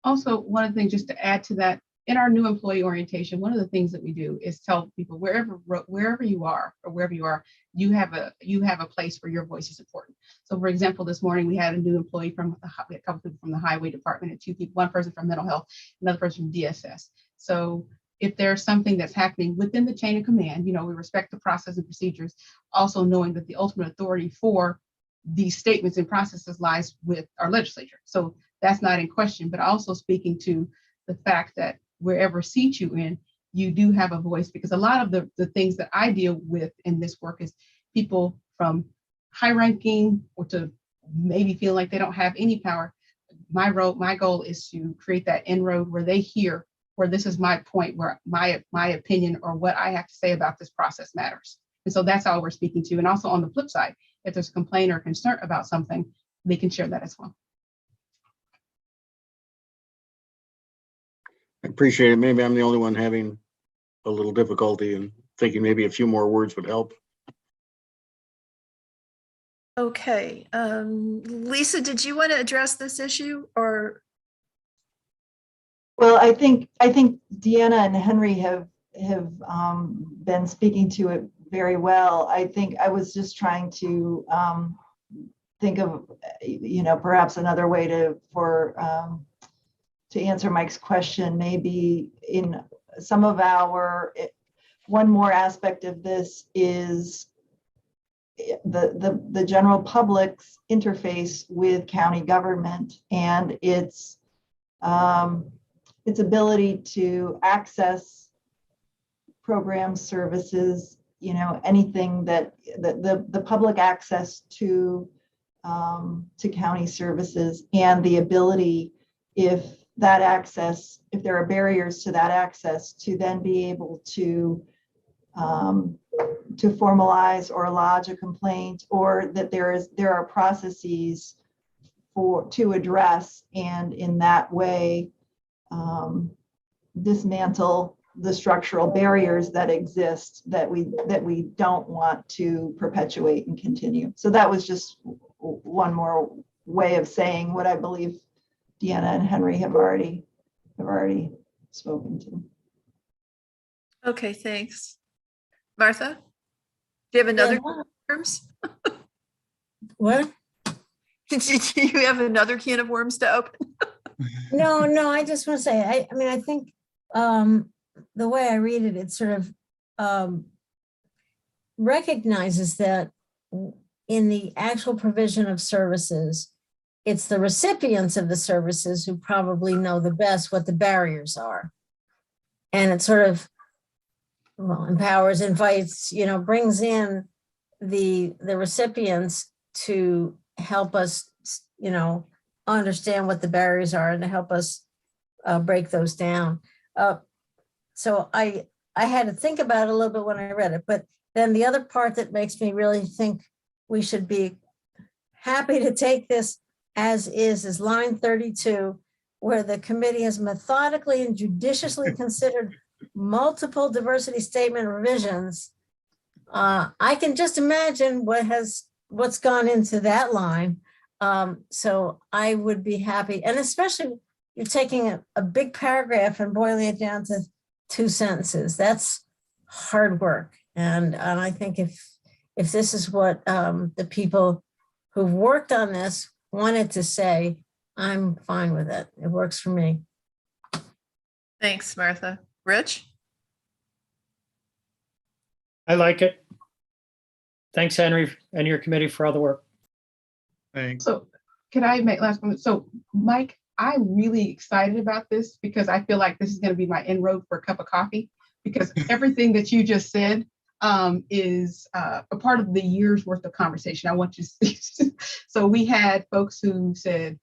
Also, one of the things just to add to that, in our new employee orientation, one of the things that we do is tell people wherever you are, or wherever you are, you have a place where your voice is important. So, for example, this morning we had a new employee we had a couple people from the highway department and 2 people, one person from mental health, another person from DSS. So if there's something that's happening within the chain of command, we respect the process and procedures, also knowing that the ultimate authority for these statements and processes lies with our legislature. So that's not in question, but also speaking to the fact that wherever seat you in, you do have a voice, because a lot of the things that I deal with in this work is people from high ranking or to maybe feel like they don't have any power. My goal is to create that inroad where they hear where this is my point, where my opinion or what I have to say about this process matters. And so that's all we're speaking to. And also on the flip side, if there's a complaint or concern about something, they can share that as well. I appreciate it. Maybe I'm the only one having a little difficulty and thinking maybe a few more words would help. Okay, Lisa, did you want to address this issue or? Well, I think Deanna and Henry have been speaking to it very well. I think I was just trying to think of, perhaps another way to answer Mike's question. Maybe in some of one more aspect of this is the general public's interface with county government and its ability to access programs, services, anything that the public access to county services, and the ability, if there are barriers to that access, to then be able to formalize or lodge a complaint, or that there are processes to address, and in that way dismantle the structural barriers that exist that we don't want to perpetuate and continue. So that was just one more way of saying what I believe Deanna and Henry have already spoken to. Okay, thanks. Martha, do you have another worms? What? Do you have another can of worms to open? No, I just want to say, I think the way I read it, it sort of recognizes that in the actual provision of services, it's the recipients of the services who probably know the best what the barriers are. And it sort of empowers, invites, brings in the recipients to help us, understand what the barriers are and to help us break those down. So I had to think about it a little bit when I read it, but then the other part that makes me really think we should be happy to take this as is line 32, where the committee has methodically and judiciously considered multiple diversity statement revisions. I can just imagine what's gone into that line. So I would be happy, and especially you're taking a big paragraph and boiling it down to 2 sentences. That's hard work. And I think if this is what the people who've worked on this wanted to say, I'm fine with it. It works for me. Thanks, Martha. Rich? I like it. Thanks, Henry, and your committee for all the work. Thanks. So can I make last comment? So Mike, I'm really excited about this because I feel like this is going to be my inroad for a cup of coffee, because everything that you just said is a part of the year's worth of conversation. I want you to see. So we had folks who said,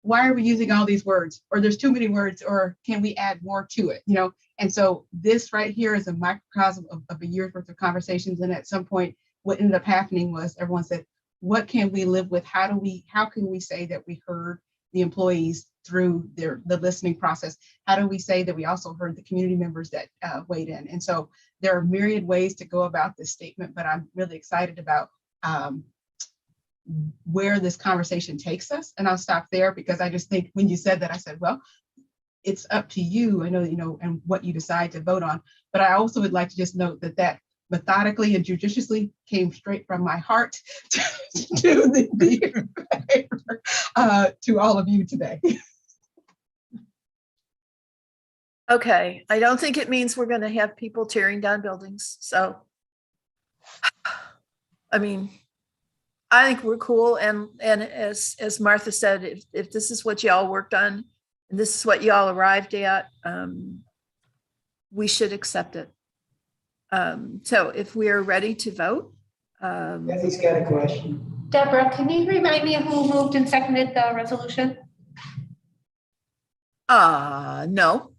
why are we using all these words? Or there's too many words, or can we add more to it? You know, and so this right here is a microcosm of a year's worth of conversations. And at some point, what ended up happening was everyone said, what can we live with? How can we say that we heard the employees through the listening process? How do we say that we also heard the community members that weighed in? And so there are myriad ways to go about this statement, but I'm really excited about where this conversation takes us. And I'll stop there because I just think when you said that, I said, well, it's up to you. I know, you know, and what you decide to vote on. But I also would like to just note that methodically and judiciously came straight from my heart to to all of you today. Okay, I don't think it means we're going to have people tearing down buildings. So, I mean, I think we're cool. And as Martha said, if this is what y'all worked on and this is what y'all arrived at, we should accept it. So if we are ready to vote. Kathy's got a question. Deborah, can you remind me of who moved and seconded the resolution? No.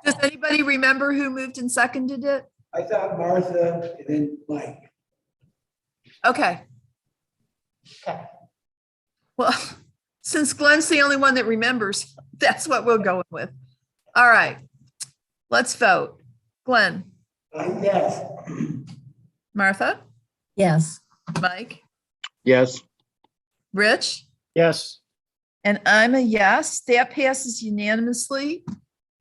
Does anybody remember who moved and seconded it? I thought Martha and then Mike. Okay. Okay. Well, since Glenn's the only one that remembers, that's what we'll go with. All right, let's vote. Glenn. Yes. Martha? Yes. Mike? Yes. Rich? Yes. And I'm a yes. That passes unanimously.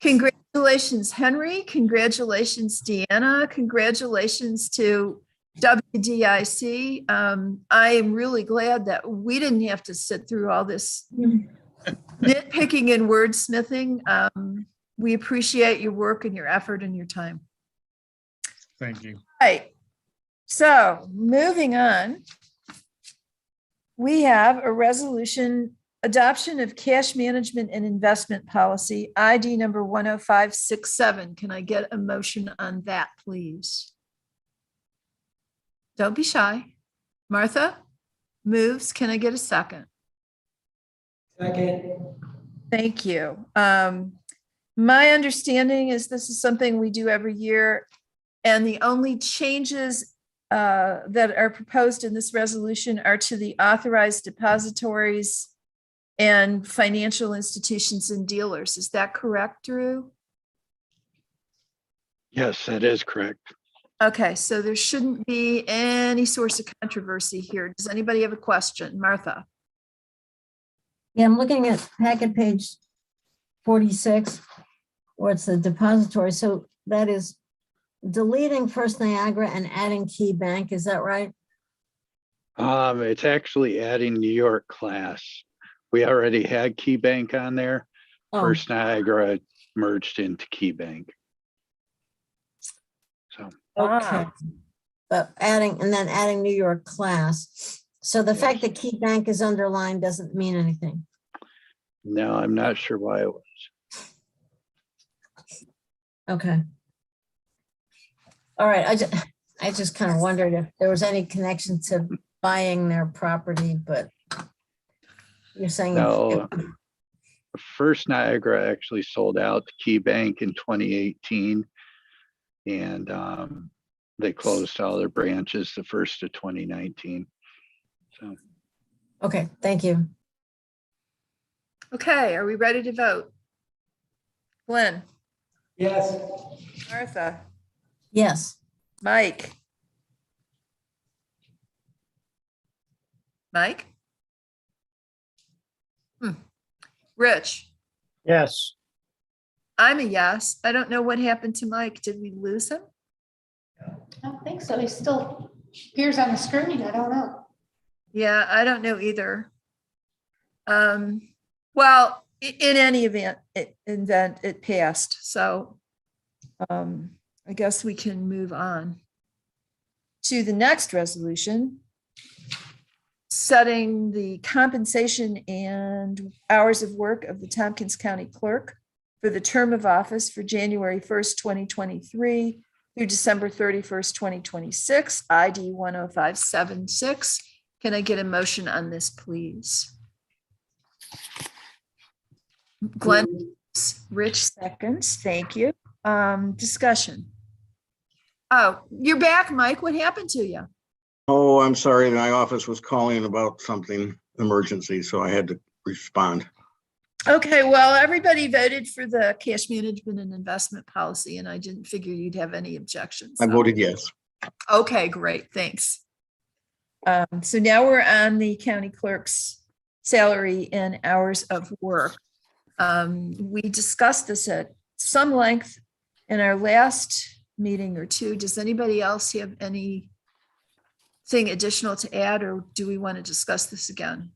Congratulations, Henry. Congratulations, Deanna. Congratulations to WDIC. I am really glad that we didn't have to sit through all this nitpicking and wordsmithing. We appreciate your work and your effort and your time. Thank you. All right. So moving on, we have a resolution adoption of cash management and investment policy, ID number 10567. Can I get a motion on that, please? Don't be shy. Martha moves. Can I get a second? Second. Thank you. My understanding is this is something we do every year, and the only changes that are proposed in this resolution are to the authorized depositories and financial institutions and dealers. Is that correct, Drew? Yes, that is correct. Okay, so there shouldn't be any source of controversy here. Does anybody have a question? Martha? Yeah, I'm looking at packet page 46, where it's the depository. So that is deleting First Niagara and adding Key Bank. Is that right? It's actually adding New York class. We already had Key Bank on there. Oh. First Niagara merged into Key Bank. So. Okay. But adding New York class. So the fact that Key Bank is underlined doesn't mean anything. No, I'm not sure why it was. Okay. All right. I just kind of wondered if there was any connection to buying their property, but you're saying no. First Niagara actually sold out to Key Bank in 2018, and they closed all their branches the 1st of 2019. So. Okay, thank you. Okay, are we ready to vote? Glenn? Yes. Martha? Yes. Mike? Mike? Rich? Yes. I'm a yes. I don't know what happened to Mike. Did we lose him? I don't think so. He still appears on the screen. I don't know. Yeah, I don't know either. Well, in any event, it passed. So I guess we can move on. to the next resolution, setting the compensation and hours of work of the Tompkins County Clerk for the term of office for January 1st, 2023 through December 31st, 2026, ID 10576. Can I get a motion on this, please? Glenn, Rich seconds. Thank you. Discussion. Oh, you're back, Mike. What happened to you? Oh, I'm sorry. My office was calling about something emergency, so I had to respond. Okay, well, everybody voted for the cash management and investment policy, and I didn't figure you'd have any objections. I voted yes. Okay, great. Thanks. So now we're on the county clerk's salary and hours of work. We discussed this at some length in our last meeting or two. Does anybody else have anything additional to add, or do we want to discuss this again?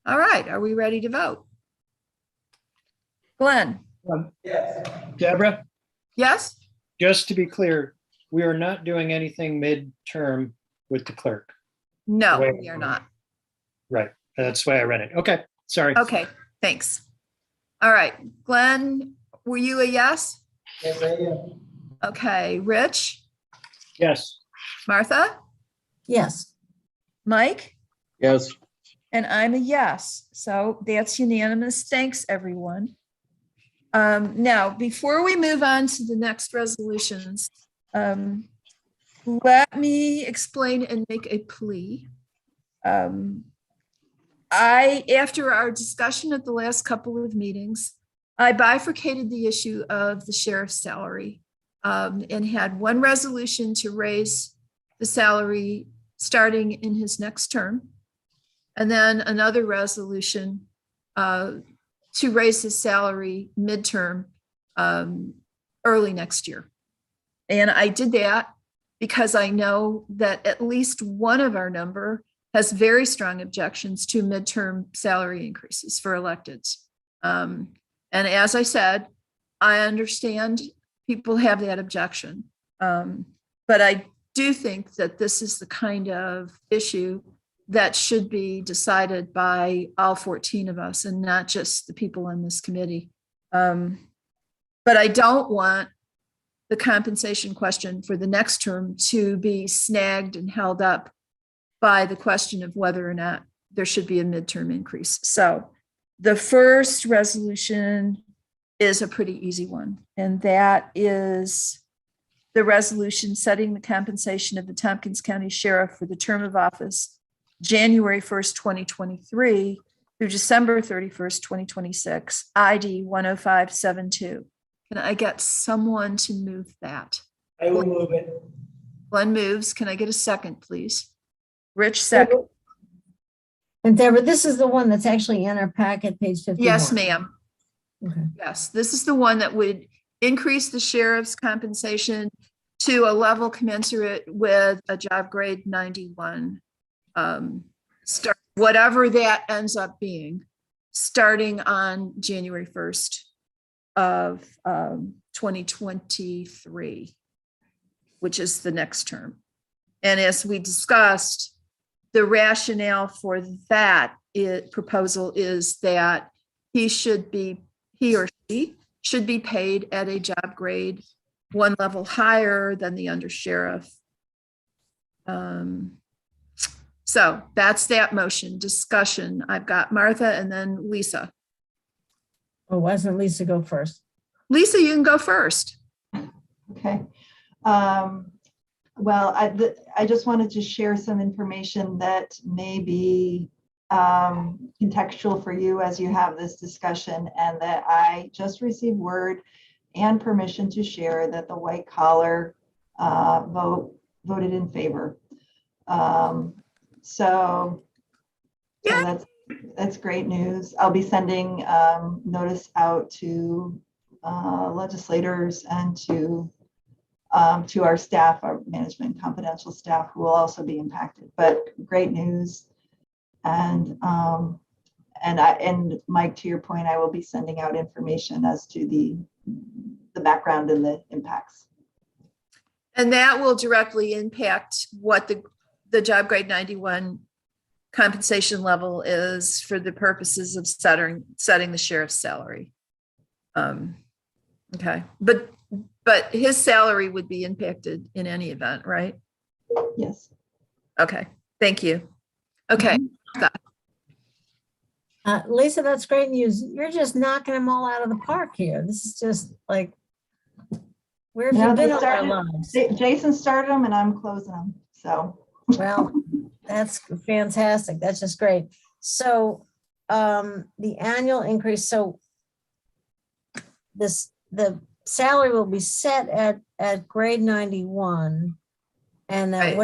All right, are we ready to vote? Glenn? Yes. Deborah, Yes? just to be clear, we are not doing anything midterm with the clerk. No, Wait. we are not. Right. That's the way I read it. Okay. Sorry. Okay, thanks. All right, Glenn, were you a yes? Yes, I am. Okay, Rich? Yes. Martha? Yes. Mike? Yes. And I'm a yes, so that's unanimous. Thanks, everyone. Now, before we move on to the next resolutions, let me explain and make a plea. After our discussion at the last couple of meetings, I bifurcated the issue of the sheriff's salary and had one resolution to raise the salary starting in his next term, and then another resolution to raise his salary midterm early next year. And I did that because I know that at least one of our number has very strong objections to midterm salary increases for electeds. And as I said, I understand people have that objection. But I do think that this is the kind of issue that should be decided by all 14 of us and not just the people on this committee. But I don't want the compensation question for the next term to be snagged and held up by the question of whether or not there should be a midterm increase. So the first resolution is a pretty easy one, and that is the resolution setting the compensation of the Tompkins County Sheriff for the term of office January 1st, 2023 through December 31st, 2026, ID 10572. Can I get someone to move that? I will move it. Glenn moves. Can I get a second, please? Rich, second. And Deborah, this is the one that's actually in our packet, page 51. Yes, ma'am. Okay. Yes, this is the one that would increase the sheriff's compensation to a level commensurate with a job grade 91. Whatever that ends up being, starting on January 1st of 2023, which is the next term. And as we discussed, the rationale for that proposal is that he or she should be paid at a job grade one level higher than the undersheriff. So that's that motion. Discussion. I've got Martha and then Lisa. Oh, why doesn't Lisa go first? Lisa, you can go first. Okay. Well, I just wanted to share some information that may be contextual for you as you have this discussion, and that I just received word and permission to share that the white collar voted in favor. So that's great news. I'll be sending notice out to legislators and to our staff, our management confidential staff, who will also be impacted. But great news. And Mike, to your point, I will be sending out information as to the the background and the impacts. And that will directly impact what the job grade 91 compensation level is for the purposes of setting the sheriff's salary. Okay, but his salary would be impacted in any event, right? Yes. Okay, thank you. Okay. Lisa, that's great news. You're just knocking them all out of the park here. This is just like, where have you been all our lives? Jason started them and I'm closing them, so. Well, that's fantastic. That's just great. So the annual increase, so the salary will be set at grade 91, and Right.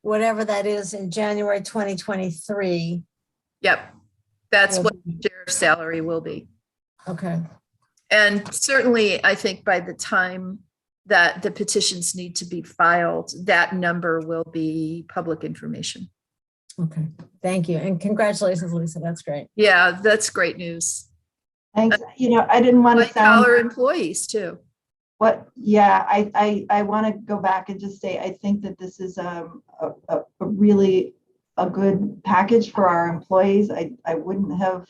whatever that is in January 2023. Yep, that's what the sheriff's salary will be. Okay. And certainly, I think by the time that the petitions need to be filed, that number will be public information. Okay, thank you. And congratulations, Lisa. That's great. Yeah, that's great news. Thanks. You know, I didn't want to sound. White-collar employees too. Yeah, I want to go back and just say, I think that this is a really a good package for our employees. I wouldn't have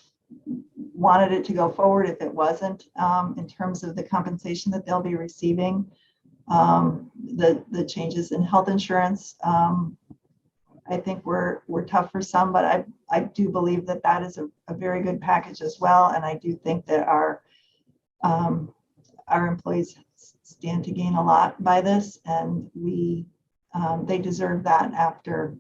wanted it to go forward if it wasn't, in terms of the compensation that they'll be receiving, the changes in health insurance. I think we're tough for some, but I do believe that is a very good package as well. And I do think that our employees stand to gain a lot by this, and they deserve that after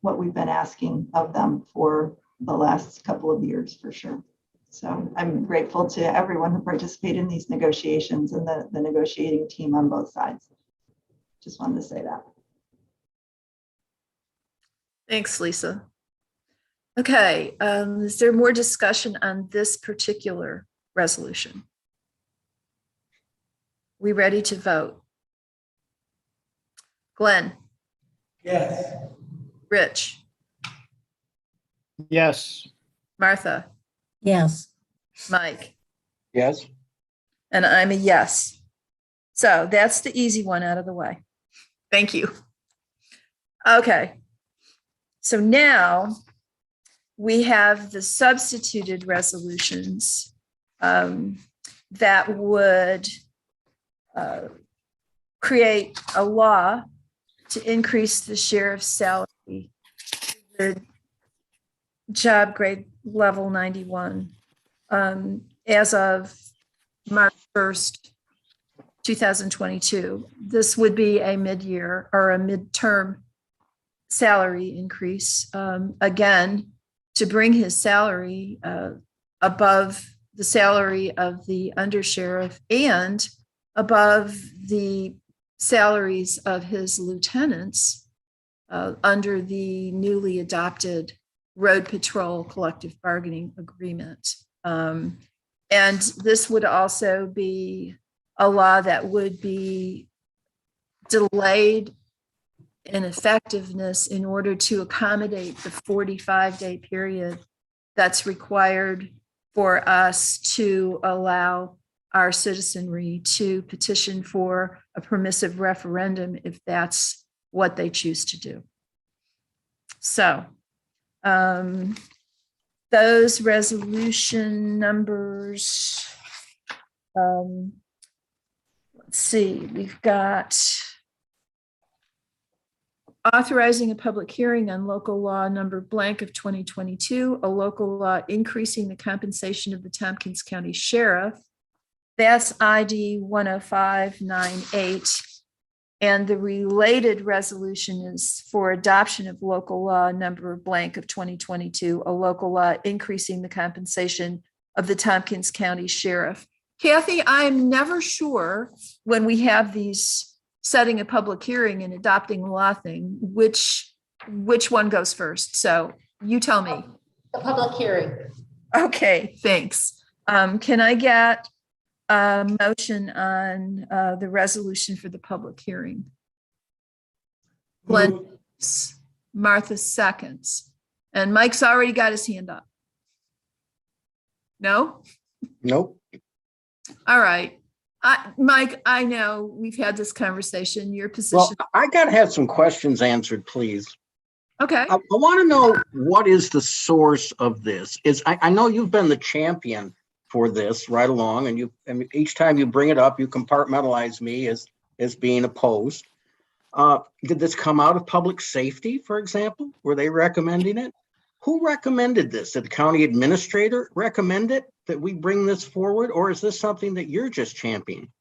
what we've been asking of them for the last couple of years, for sure. So I'm grateful to everyone who participated in these negotiations and the negotiating team on both sides. Just wanted to say that. Thanks, Lisa. Okay, is there more discussion on this particular resolution? We ready to vote? Glenn? Yes. Rich? Yes. Martha? Yes. Mike? Yes. And I'm a yes. So that's the easy one out of the way. Thank you. Okay. So now we have the substituted resolutions that would create a law to increase the sheriff's salary, the job grade level 91, as of March 1st, 2022. This would be a mid-year or a midterm salary increase, again, to bring his salary above the salary of the undersheriff and above the salaries of his lieutenants under the newly adopted Road Patrol Collective Bargaining Agreement. And this would also be a law that would be delayed in effectiveness in order to accommodate the 45-day period that's required for us to allow our citizenry to petition for a permissive referendum if that's what they choose to do. So those resolution numbers, let's see, we've got authorizing a public hearing on local law number blank of 2022, a local law increasing the compensation of the Tompkins County Sheriff. That's ID 10598. And the related resolution is for adoption of local law number blank of 2022, a local law increasing the compensation of the Tompkins County Sheriff. Kathy, I'm never sure when we have these setting a public hearing and adopting a law thing, which one goes first? So you tell me. The public hearing. Okay, thanks. Can I get a motion on the resolution for the public hearing? Glenn, Martha seconds. And Mike's already got his hand up. No? Nope. All right. Mike, I know we've had this conversation, your Well, position. I got to have some questions answered, please. Okay. I want to know what is the source of this? I know you've been the champion for this right along, and each time you bring it up, you compartmentalize me as being opposed. Did this come out of public safety, for example? Were they recommending it? Who recommended this? Did the county administrator recommend it, that we bring this forward, or is this something that you're just championing?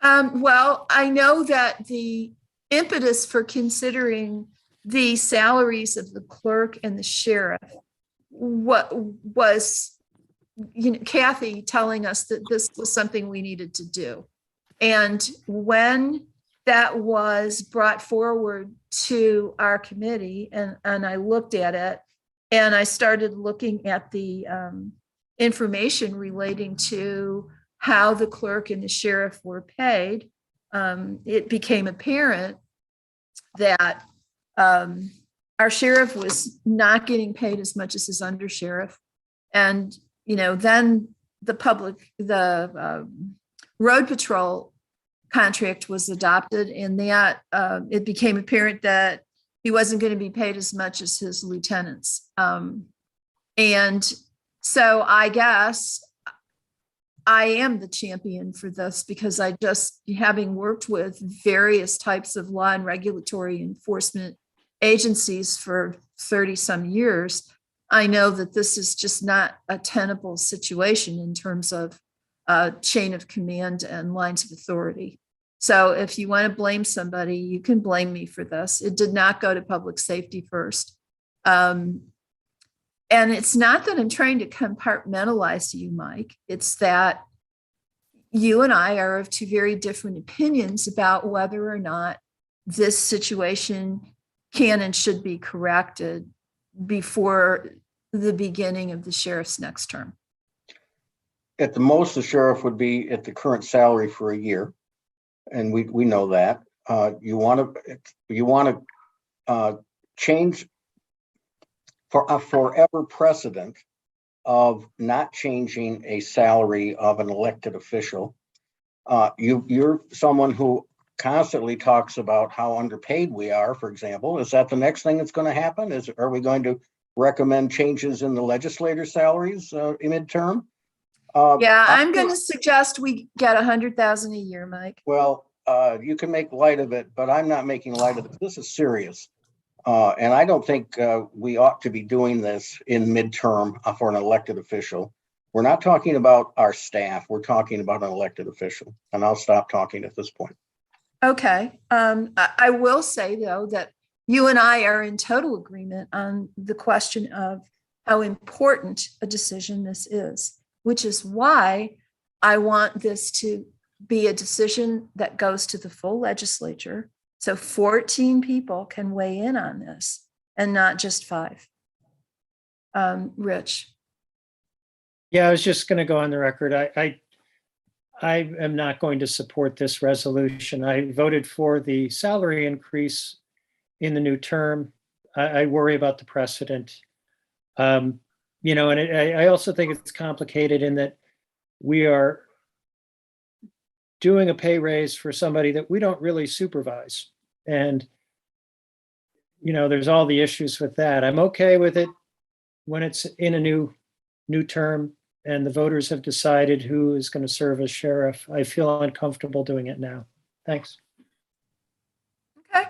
Well, I know that the impetus for considering the salaries of the clerk and the sheriff was, Kathy telling us that this was something we needed to do. And when that was brought forward to our committee, and I looked at it, and I started looking at the information relating to how the clerk and the sheriff were paid, it became apparent that our sheriff was not getting paid as much as his undersheriff. And, then the road patrol contract was adopted, and that it became apparent that he wasn't going to be paid as much as his lieutenants. And so I guess I am the champion for this, because I just, having worked with various types of law and regulatory enforcement agencies for 30 some years, I know that this is just not a tenable situation in terms of chain of command and lines of authority. So if you want to blame somebody, you can blame me for this. It did not go to public safety first. And it's not that I'm trying to compartmentalize you, Mike. It's that you and I are of two very different opinions about whether or not this situation can and should be corrected before the beginning of the sheriff's next term. At the most, the sheriff would be at the current salary for a year, and we know that. You want to change for a forever precedent of not changing a salary of an elected official. You're someone who constantly talks about how underpaid we are, for example. Is that the next thing that's going to happen? Are we going to recommend changes in the legislator salaries midterm? Yeah, I'm going to suggest we get $100,000 a year, Mike. Well, you can make light of it, but I'm not making light of it. This is serious. And I don't think we ought to be doing this in midterm for an elected official. We're not talking about our staff. We're talking about an elected official. And I'll stop talking at this point. Okay. I will say, though, that you and I are in total agreement on the question of how important a decision this is, which is why I want this to be a decision that goes to the full legislature. So 14 people can weigh in on this and not just 5. Rich. Yeah, I was just going to go on the record. I am not going to support this resolution. I voted for the salary increase in the new term. I worry about the precedent. And I also think it's complicated in that we are doing a pay raise for somebody that we don't really supervise. And, there's all the issues with that. I'm okay with it when it's in a new term and the voters have decided who is going to serve as sheriff. I feel uncomfortable doing it now. Thanks. Okay.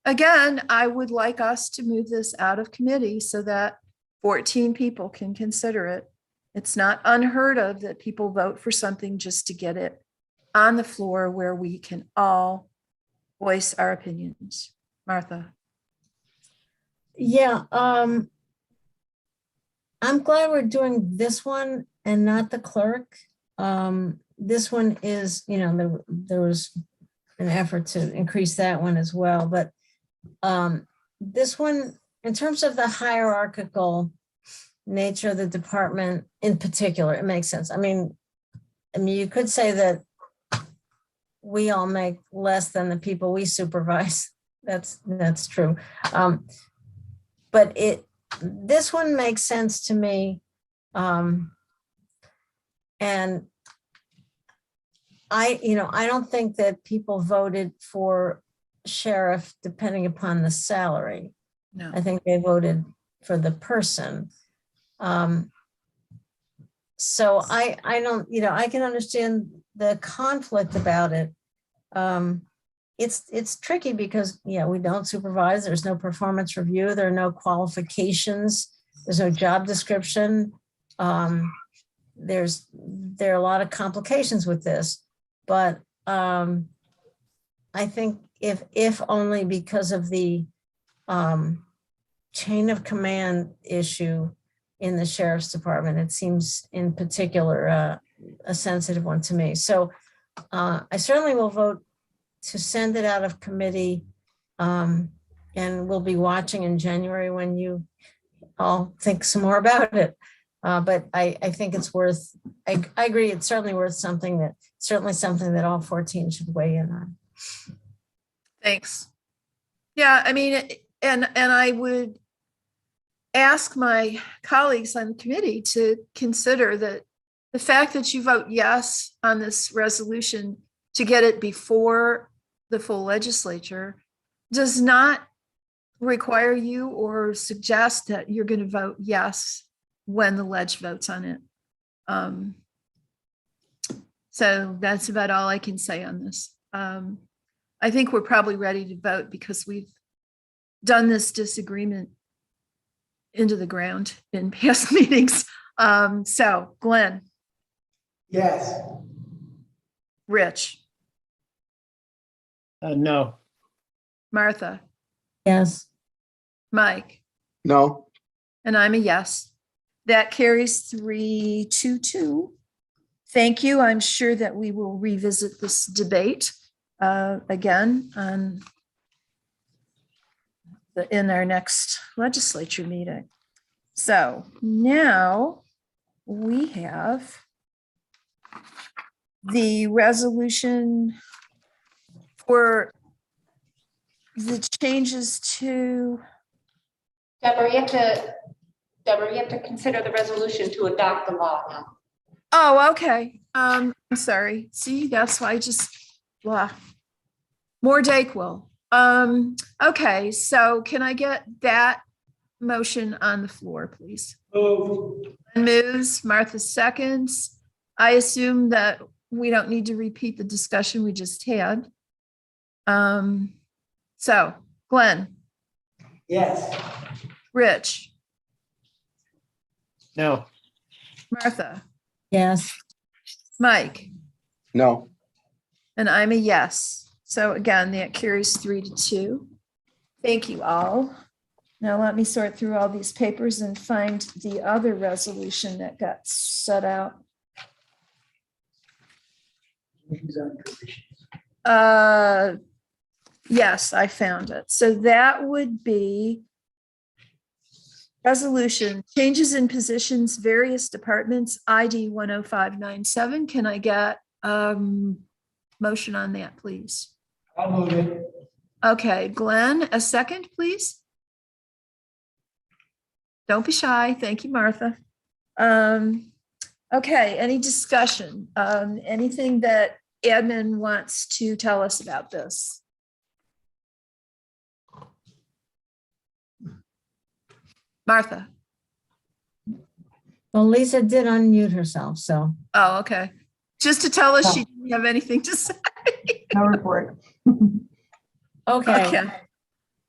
Again, I would like us to move this out of committee so that 14 people can consider it. It's not unheard of that people vote for something just to get it on the floor where we can all voice our opinions. Martha. Yeah, I'm glad we're doing this one and not the clerk. This one is, there was an effort to increase that one as well, but this one, in terms of the hierarchical nature of the department in particular, it makes sense. I mean, you could say that we all make less than the people we supervise. That's true. But this one makes sense to me. And I don't think that people voted for sheriff depending upon the salary. No. I think they voted for the person. So I don't, I can understand the conflict about it. It's tricky because, we don't supervise. There's no performance review. There are no qualifications. There's no job description. There are a lot of complications with this, but I think if only because of the chain of command issue in the sheriff's department, it seems in particular a sensitive one to me. So I certainly will vote to send it out of committee, and we'll be watching in January when you all think some more about it. But I think it's worth, I agree, it's certainly worth something that all 14 should weigh in on. Thanks. Yeah, I mean, and I would ask my colleagues on the committee to consider that the fact that you vote yes on this resolution to get it before the full legislature does not require you or suggest that you're going to vote yes when the ledge votes on it. So that's about all I can say on this. I think we're probably ready to vote because we've done this disagreement into the ground in past meetings. So Glenn. Yes. Rich. No. Martha. Yes. Mike. No. And I'm a yes. That carries 3-2. Thank you. I'm sure that we will revisit this debate again in our next legislature meeting. So now we have the resolution for the changes to. Deborah, you have to consider the resolution to adopt the law now. Oh, okay. I'm sorry. See, that's why I just blah. More Dayquil. Okay, so can I get that motion on the floor, please? Moves, Martha seconds. I assume that we don't need to repeat the discussion we just had. So Glenn. Yes. Rich. No. Martha. Yes. Mike. No. And I'm a yes. So again, that carries 3-2. Thank you all. Now let me sort through all these papers and find the other resolution that got set out. Yes, I found it. So that would be resolution, changes in positions, various departments, ID 10597. Can I get motion on that, please? I'll move it. Okay, Glenn, a second, please. Don't be shy. Thank you, Martha. Okay, any discussion? Anything that admin wants to tell us about this? Martha. Well, Lisa did unmute herself, so. Oh, okay. Just to tell us she didn't have anything to say. No report. Okay.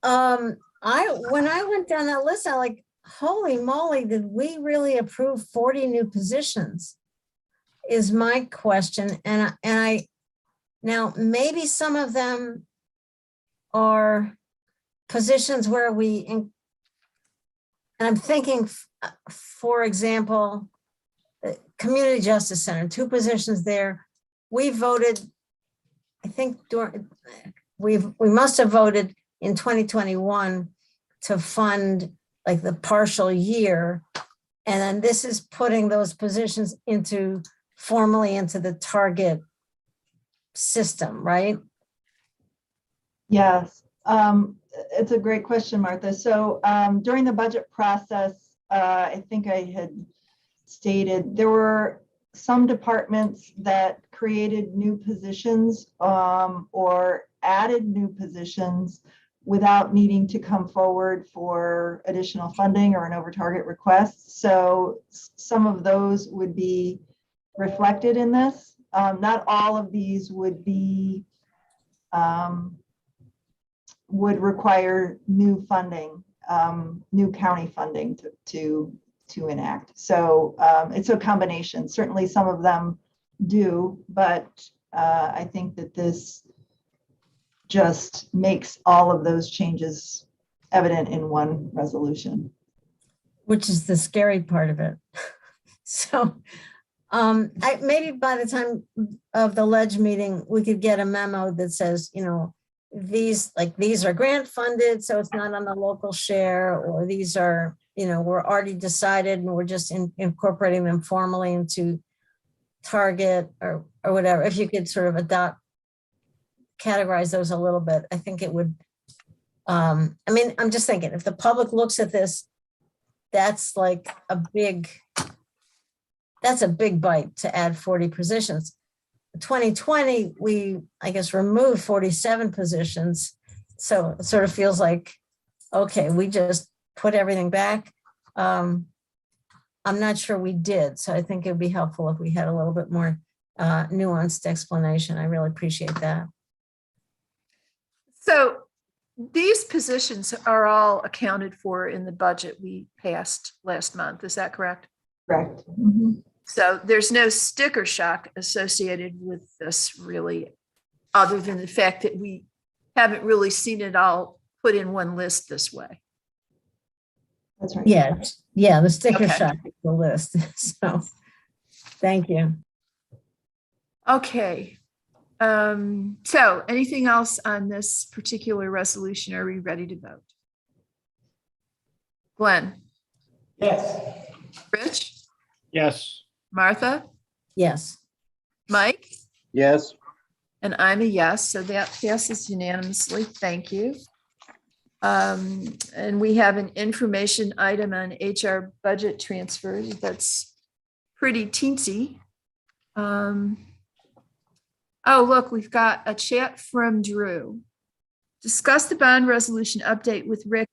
When I went down that list, I like, holy moly, did we really approve 40 new positions? Is my question. And I now maybe some of them are positions where and I'm thinking, for example, the Community Justice Center, 2 positions there. We voted, I think we must have voted in 2021 to fund like the partial year. And then this is putting those positions formally into the target system, right? Yes. It's a great question, Martha. So during the budget process, I think I had stated there were some departments that created new positions or added new positions without needing to come forward for additional funding or an over target request. So some of those would be reflected in this. Not all of these would be would require new funding, new county funding to enact. So it's a combination. Certainly some of them do, but I think that this just makes all of those changes evident in one resolution. Which is the scary part of it. So maybe by the time of the ledge meeting, we could get a memo that says, you know, these are grant funded, so it's not on the local share, or these are, you know, we're already decided and we're just incorporating them formally into target or whatever. If you could sort of categorize those a little bit, I think it would, I mean, I'm just thinking, if the public looks at this, that's like a big bite to add 40 positions. 2020, we, I guess, removed 47 positions. So it sort of feels like, okay, we just put everything back. I'm not sure we did. So I think it would be helpful if we had a little bit more nuanced explanation. I really appreciate that. So these positions are all accounted for in the budget we passed last month. Is that correct? Correct. Mm-hmm. So there's no sticker shock associated with this really, other than the fact that we haven't really seen it all put in one list this way. That's right. Yeah, the sticker Okay. shock is the list. So thank you. Okay. So anything else on this particular resolution? Are we ready to vote? Glenn? Yes. Rich? Yes. Martha? Yes. Mike? Yes. And I'm a yes, so that passes unanimously. Thank you. And we have an information item on HR budget transfers that's pretty teensy. Oh, look, we've got a chat from Drew. Discuss the bond resolution update with Rick.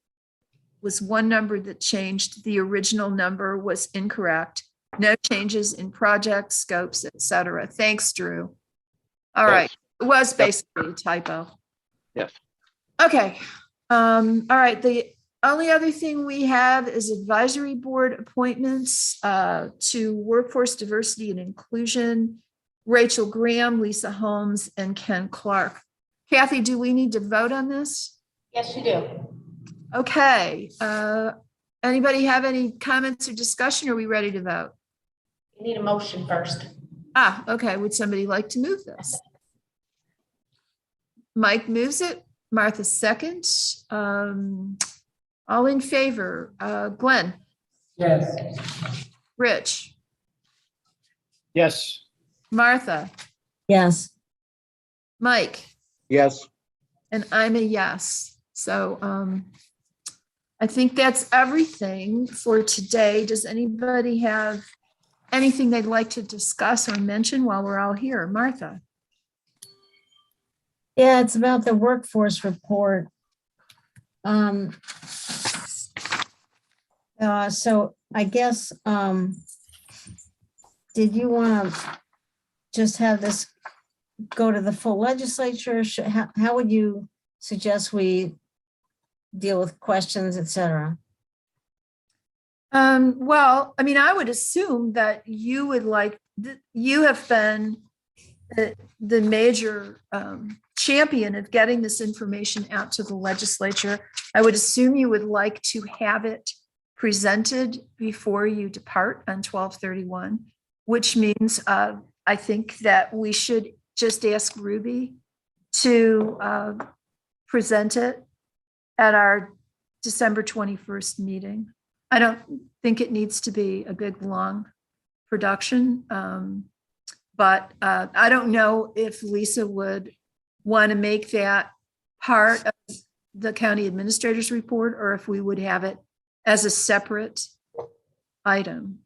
Was one number that changed. The original number was incorrect. No changes in project scopes, etc. Thanks, Drew. All right. It was basically a typo. Yes. Okay. All right. The only other thing we have is advisory board appointments to workforce diversity and inclusion. Rachel Graham, Lisa Holmes, and Ken Clark. Kathy, do we need to vote on this? Yes, you do. Okay. Anybody have any comments or discussion? Or are we ready to vote? You need a motion first. Okay. Would somebody like to move this? Mike moves it. Martha seconds. All in favor. Glenn? Yes. Rich? Yes. Martha? Yes. Mike? Yes. And I'm a yes. So I think that's everything for today. Does anybody have anything they'd like to discuss or mention while we're all here? Martha? Yeah, it's about the workforce report. So I guess, did you want to just have this go to the full legislature? How would you suggest we deal with questions, et cetera? Well, I mean, I would assume that you would like, you have been the major champion of getting this information out to the legislature. I would assume you would like to have it presented before you depart on 12/31, which means I think that we should just ask Ruby to present it at our December 21st meeting. I don't think it needs to be a big, long production, but I don't know if Lisa would want to make that part of the county administrator's report, or if we would have it as a separate item.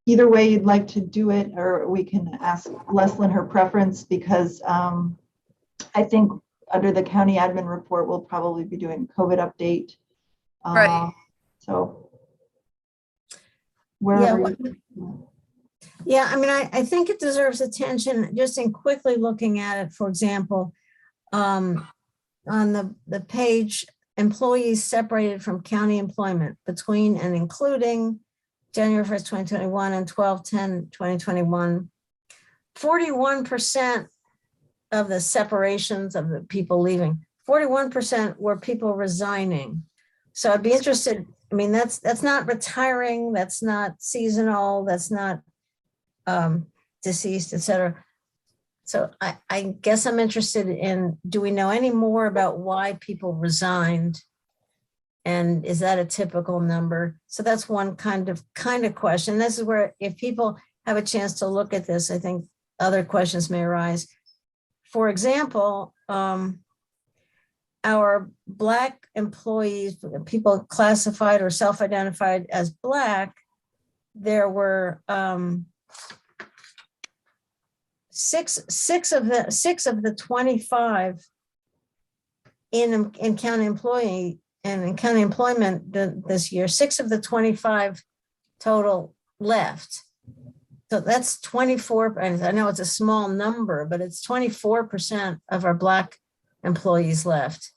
either way you'd like to do it, or we can ask Leslyn her preference, because I think under the county admin report, we'll probably be doing COVID update. Right. So wherever. Yeah, I mean, I think it deserves attention just in quickly looking at it. For example, on the page, employees separated from county employment between and including January 1st, 2021 and 12/10/2021, 41% of the separations of the people leaving, 41% were people resigning. So I'd be interested. I mean, that's not retiring, that's not seasonal, that's not deceased, et cetera. So I guess I'm interested in, do we know any more about why people resigned? And is that a typical number? So that's one kind of question. This is where, if people have a chance to look at this, I think other questions may arise. For example, our Black employees, people classified or self-identified as Black, there were six of the 25 in county employee and in county employment this year. 6 of the 25 total left. So that's 24. And I know it's a small number, but it's 24% of our Black employees left.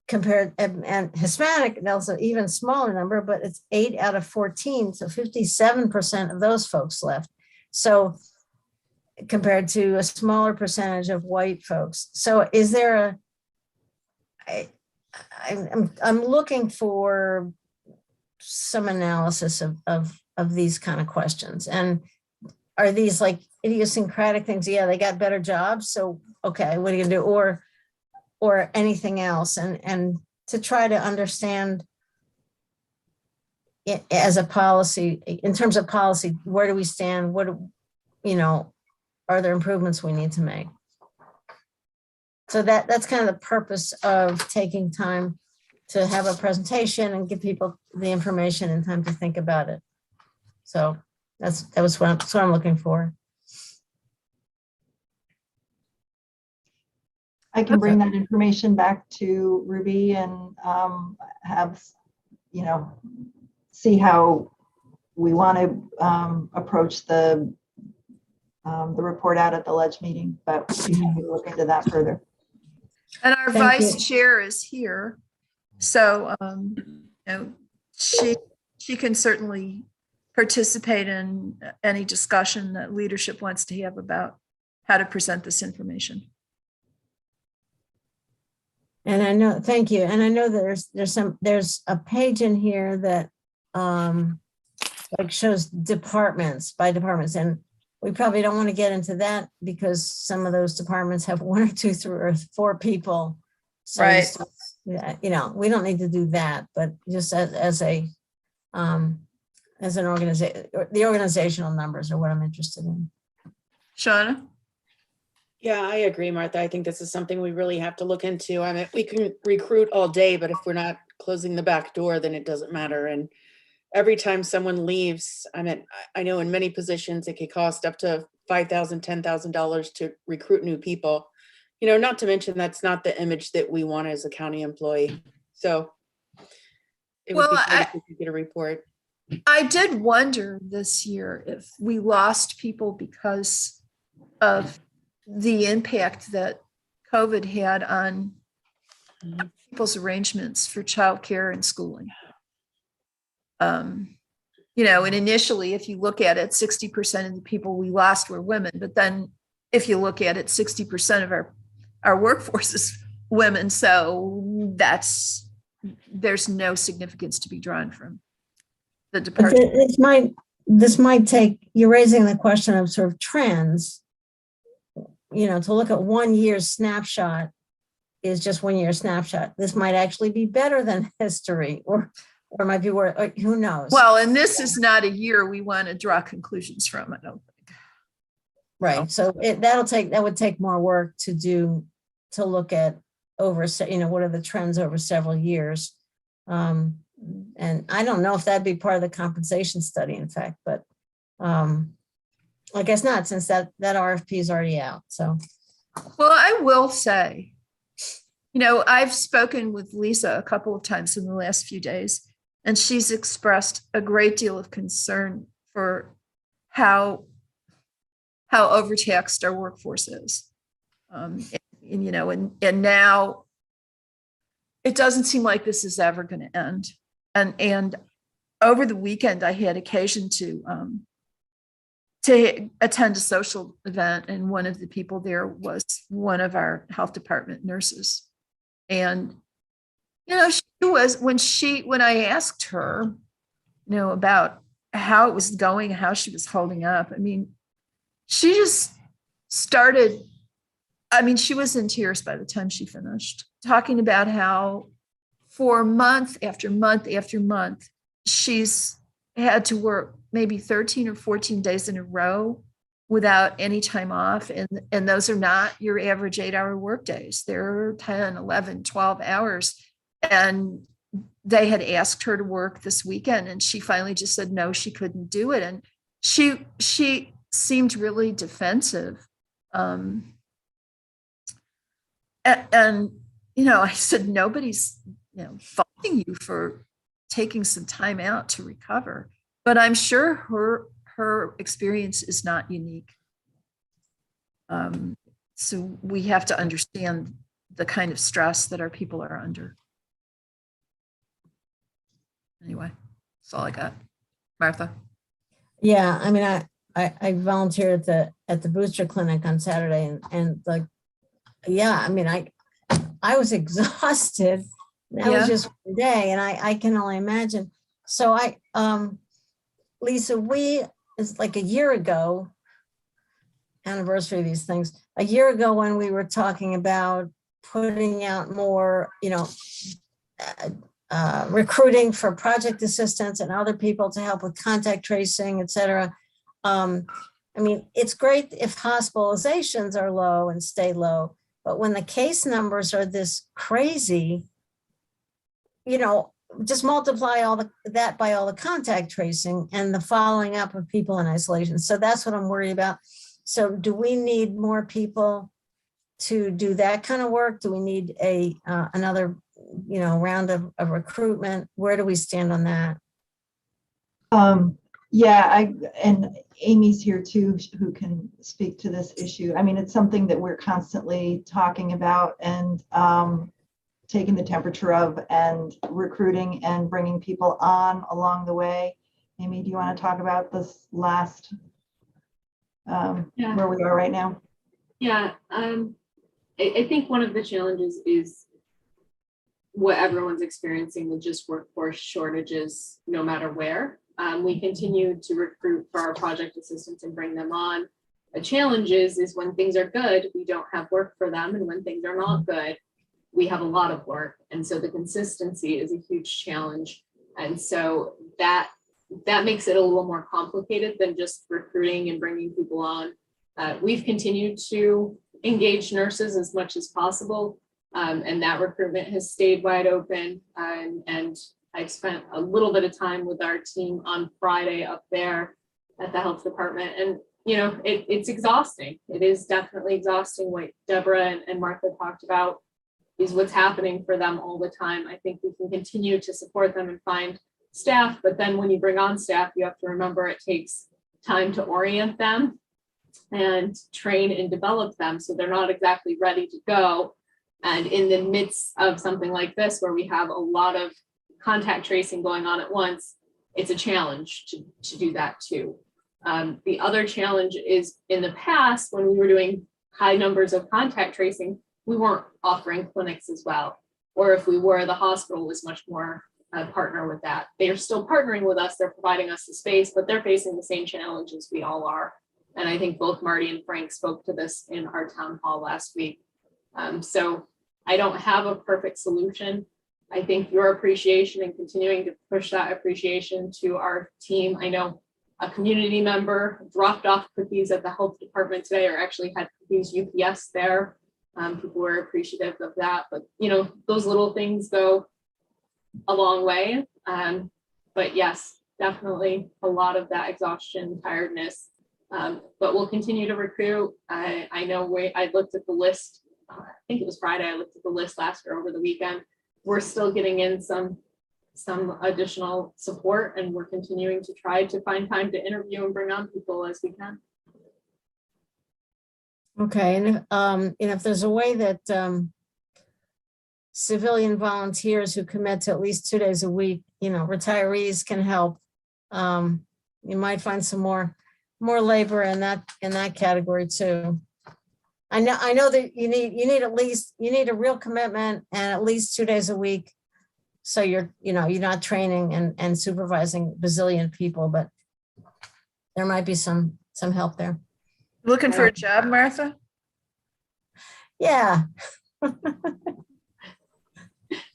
Compared, and Hispanic, that's an even smaller number, but it's 8 out of 14. So 57% of those folks left. So compared to a smaller percentage of white folks. So is there I'm looking for some analysis of these kind of questions. And are these like idiosyncratic things? Yeah, they got better jobs. So, okay, what are you gonna do? Or anything else? And to try to understand it as a policy, in terms of policy, where do we stand? What, are there improvements we need to make? So that's kind of the purpose of taking time to have a presentation and give people the information and time to think about it. So that's what I'm looking for. I can bring that information back to Ruby and have, see how we want to approach the report out at the Ledge meeting, but we can look into that further. And our vice chair is here. So she can certainly participate in any discussion that leadership wants to have about how to present this information. And I know, thank you. And I know there's a page in here that like shows departments by departments, and we probably don't want to get into that because some of those departments have 1 or 2, 3 or 4 people. So right. We don't need to do that, but just as an organization, the organizational numbers are what I'm interested in. Shauna? Yeah, I agree, Martha. I think this is something we really have to look into. I mean, we can recruit all day, but if we're not closing the back door, then it doesn't matter. And every time someone leaves, I mean, I know in many positions, it could cost up to $5,000, $10,000 to recruit new people. Not to mention that's not the image that we want as a county employee. So it would be nice if you get a report. I did wonder this year if we lost people because of the impact that COVID had on people's arrangements for childcare and schooling. And initially, if you look at it, 60% of the people we lost were women. But then if you look at it, 60% of our workforce is women. So there's no significance to be drawn from the department. This might take, you're raising the question of sort of trends. To look at 1 year's snapshot is just 1 year snapshot. This might actually be better than history, or might be worse. Who knows? Well, and this is not a year we want to draw conclusions from, I don't think. Right. So that would take more work to look at over, what are the trends over several years. And I don't know if that'd be part of the compensation study, in fact, but I guess not, since that RFP is already out. So, Well, I will say, I've spoken with Lisa a couple of times in the last few days, and she's expressed a great deal of concern for how overtaxed our workforce is. And now it doesn't seem like this is ever going to end. And over the weekend, I had occasion to attend a social event, and one of the people there was one of our health department nurses. And, she was, when I asked her, about how it was going, how she was holding up, I mean, she just started, she was in tears by the time she finished, talking about how for month after month after month, she's had to work maybe 13 or 14 days in a row without any time off. And those are not your average 8-hour work days. They're 10, 11, 12 hours. And they had asked her to work this weekend, and she finally just said, no, she couldn't do it. And she seemed really defensive. And I said, nobody's, faulting you for taking some time out to recover. But I'm sure her experience is not unique. So we have to understand the kind of stress that our people are under. Anyway, that's all I got. Martha? Yeah, I volunteered at the booster clinic on Saturday, and I was exhausted. That was just one day, and I can only imagine. So Lisa, it's like a year ago, anniversary of these things, a year ago when we were talking about putting out more, recruiting for project assistants and other people to help with contact tracing, et cetera. It's great if hospitalizations are low and stay low, but when the case numbers are this crazy, just multiply that by all the contact tracing and the following up of people in isolation. So that's what I'm worried about. So do we need more people to do that kind of work? Do we need another, round of recruitment? Where do we stand on that? And Amy's here too, who can speak to this issue. It's something that we're constantly talking about and taking the temperature of, and recruiting and bringing people on along the way. Amy, do you want to talk about this last, where we are right now? Yeah, I think one of the challenges is what everyone's experiencing with just workforce shortages, no matter where. We continue to recruit for our project assistants and bring them on. The challenge is when things are good, we don't have work for them. And when things are not good, we have a lot of work. And so the consistency is a huge challenge. And so that makes it a little more complicated than just recruiting and bringing people on. We've continued to engage nurses as much as possible. And that recruitment has stayed wide open. And I've spent a little bit of time with our team on Friday up there at the health department. And, it's exhausting. It is definitely exhausting. What Deborah and Martha talked about is what's happening for them all the time. I think we can continue to support them and find staff, but then when you bring on staff, you have to remember it takes time to orient them and train and develop them so they're not exactly ready to go. And in the midst of something like this, where we have a lot of contact tracing going on at once, it's a challenge to do that too. The other challenge is in the past, when we were doing high numbers of contact tracing, we weren't offering clinics as well. Or if we were, the hospital was much more a partner with that. They are still partnering with us. They're providing us the space, but they're facing the same challenges we all are. And I think both Marty and Frank spoke to this in our town hall last week. So I don't have a perfect solution. I think your appreciation and continuing to push that appreciation to our team. I know a community member dropped off cookies at the health department today, or actually had cookies UPS there. People were appreciative of that, but those little things go a long way. But yes, definitely a lot of that exhaustion, tiredness. But we'll continue to recruit. I know I looked at the list. I think it was Friday. I looked at the list last year over the weekend. We're still getting in some additional support, and we're continuing to try to find time to interview and bring on people as we can. Okay, and if there's a way that civilian volunteers who commit to at least 2 days a week, retirees can help. You might find some more labor in that category too. I know that you need a real commitment and at least 2 days a week. So you're not training and supervising bazillion people, but there might be some help there. Looking for a job, Martha? Yeah.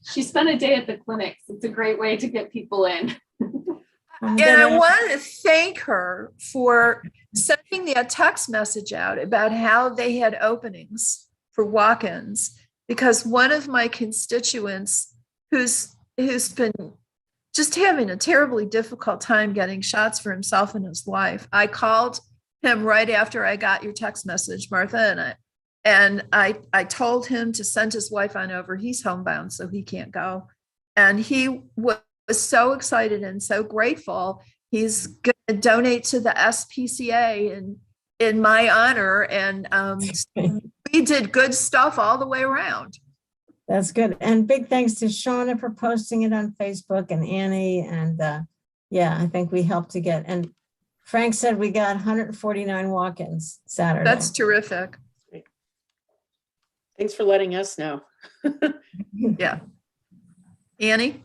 She spent a day at the clinics. It's a great way to get people in. And I want to thank her for sending that text message out about how they had openings for walk-ins, because one of my constituents who's been just having a terribly difficult time getting shots for himself and his wife. I called him right after I got your text message, Martha, and I told him to send his wife on over. He's homebound, so he can't go. And he was so excited and so grateful. He's going to donate to the SPCA in my honor. And we did good stuff all the way around. That's good. And big thanks to Shauna for posting it on Facebook, and Annie. And I think we helped to get, and Frank said we got 149 walk-ins Saturday. That's terrific. Thanks for letting us know. Yeah. Annie?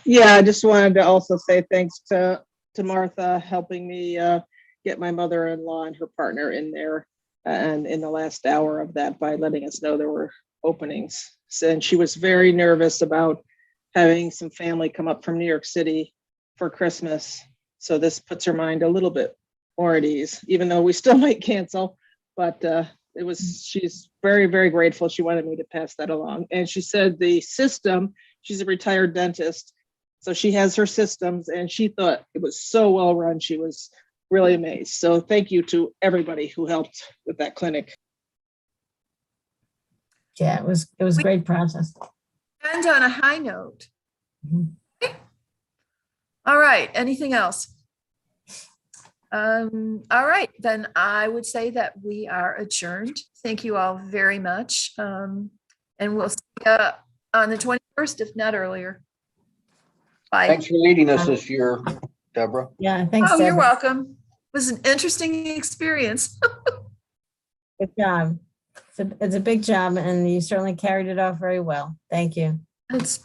Yeah, I just wanted to also say thanks to Martha helping me get my mother-in-law and her partner in there, and in the last hour of that by letting us know there were openings. And she was very nervous about having some family come up from New York City for Christmas. So this puts her mind a little bit more at ease, even though we still might cancel. But she's very, very grateful. She wanted me to pass that along. And she said the system, she's a retired dentist, so she has her systems, and she thought it was so well run. She was really amazed. So thank you to everybody who helped with that clinic. Yeah, it was a great process. And on a high note. Okay. All right. Anything else? All right, then I would say that we are adjourned. Thank you all very much. And we'll see you on the 21st, if not earlier. Bye. Thanks for leading us this year, Deborah. Yeah, thanks. Oh, you're Deborah. welcome. It was an interesting experience. Good job. It's a big job, and you certainly carried it off very well. Thank you. It's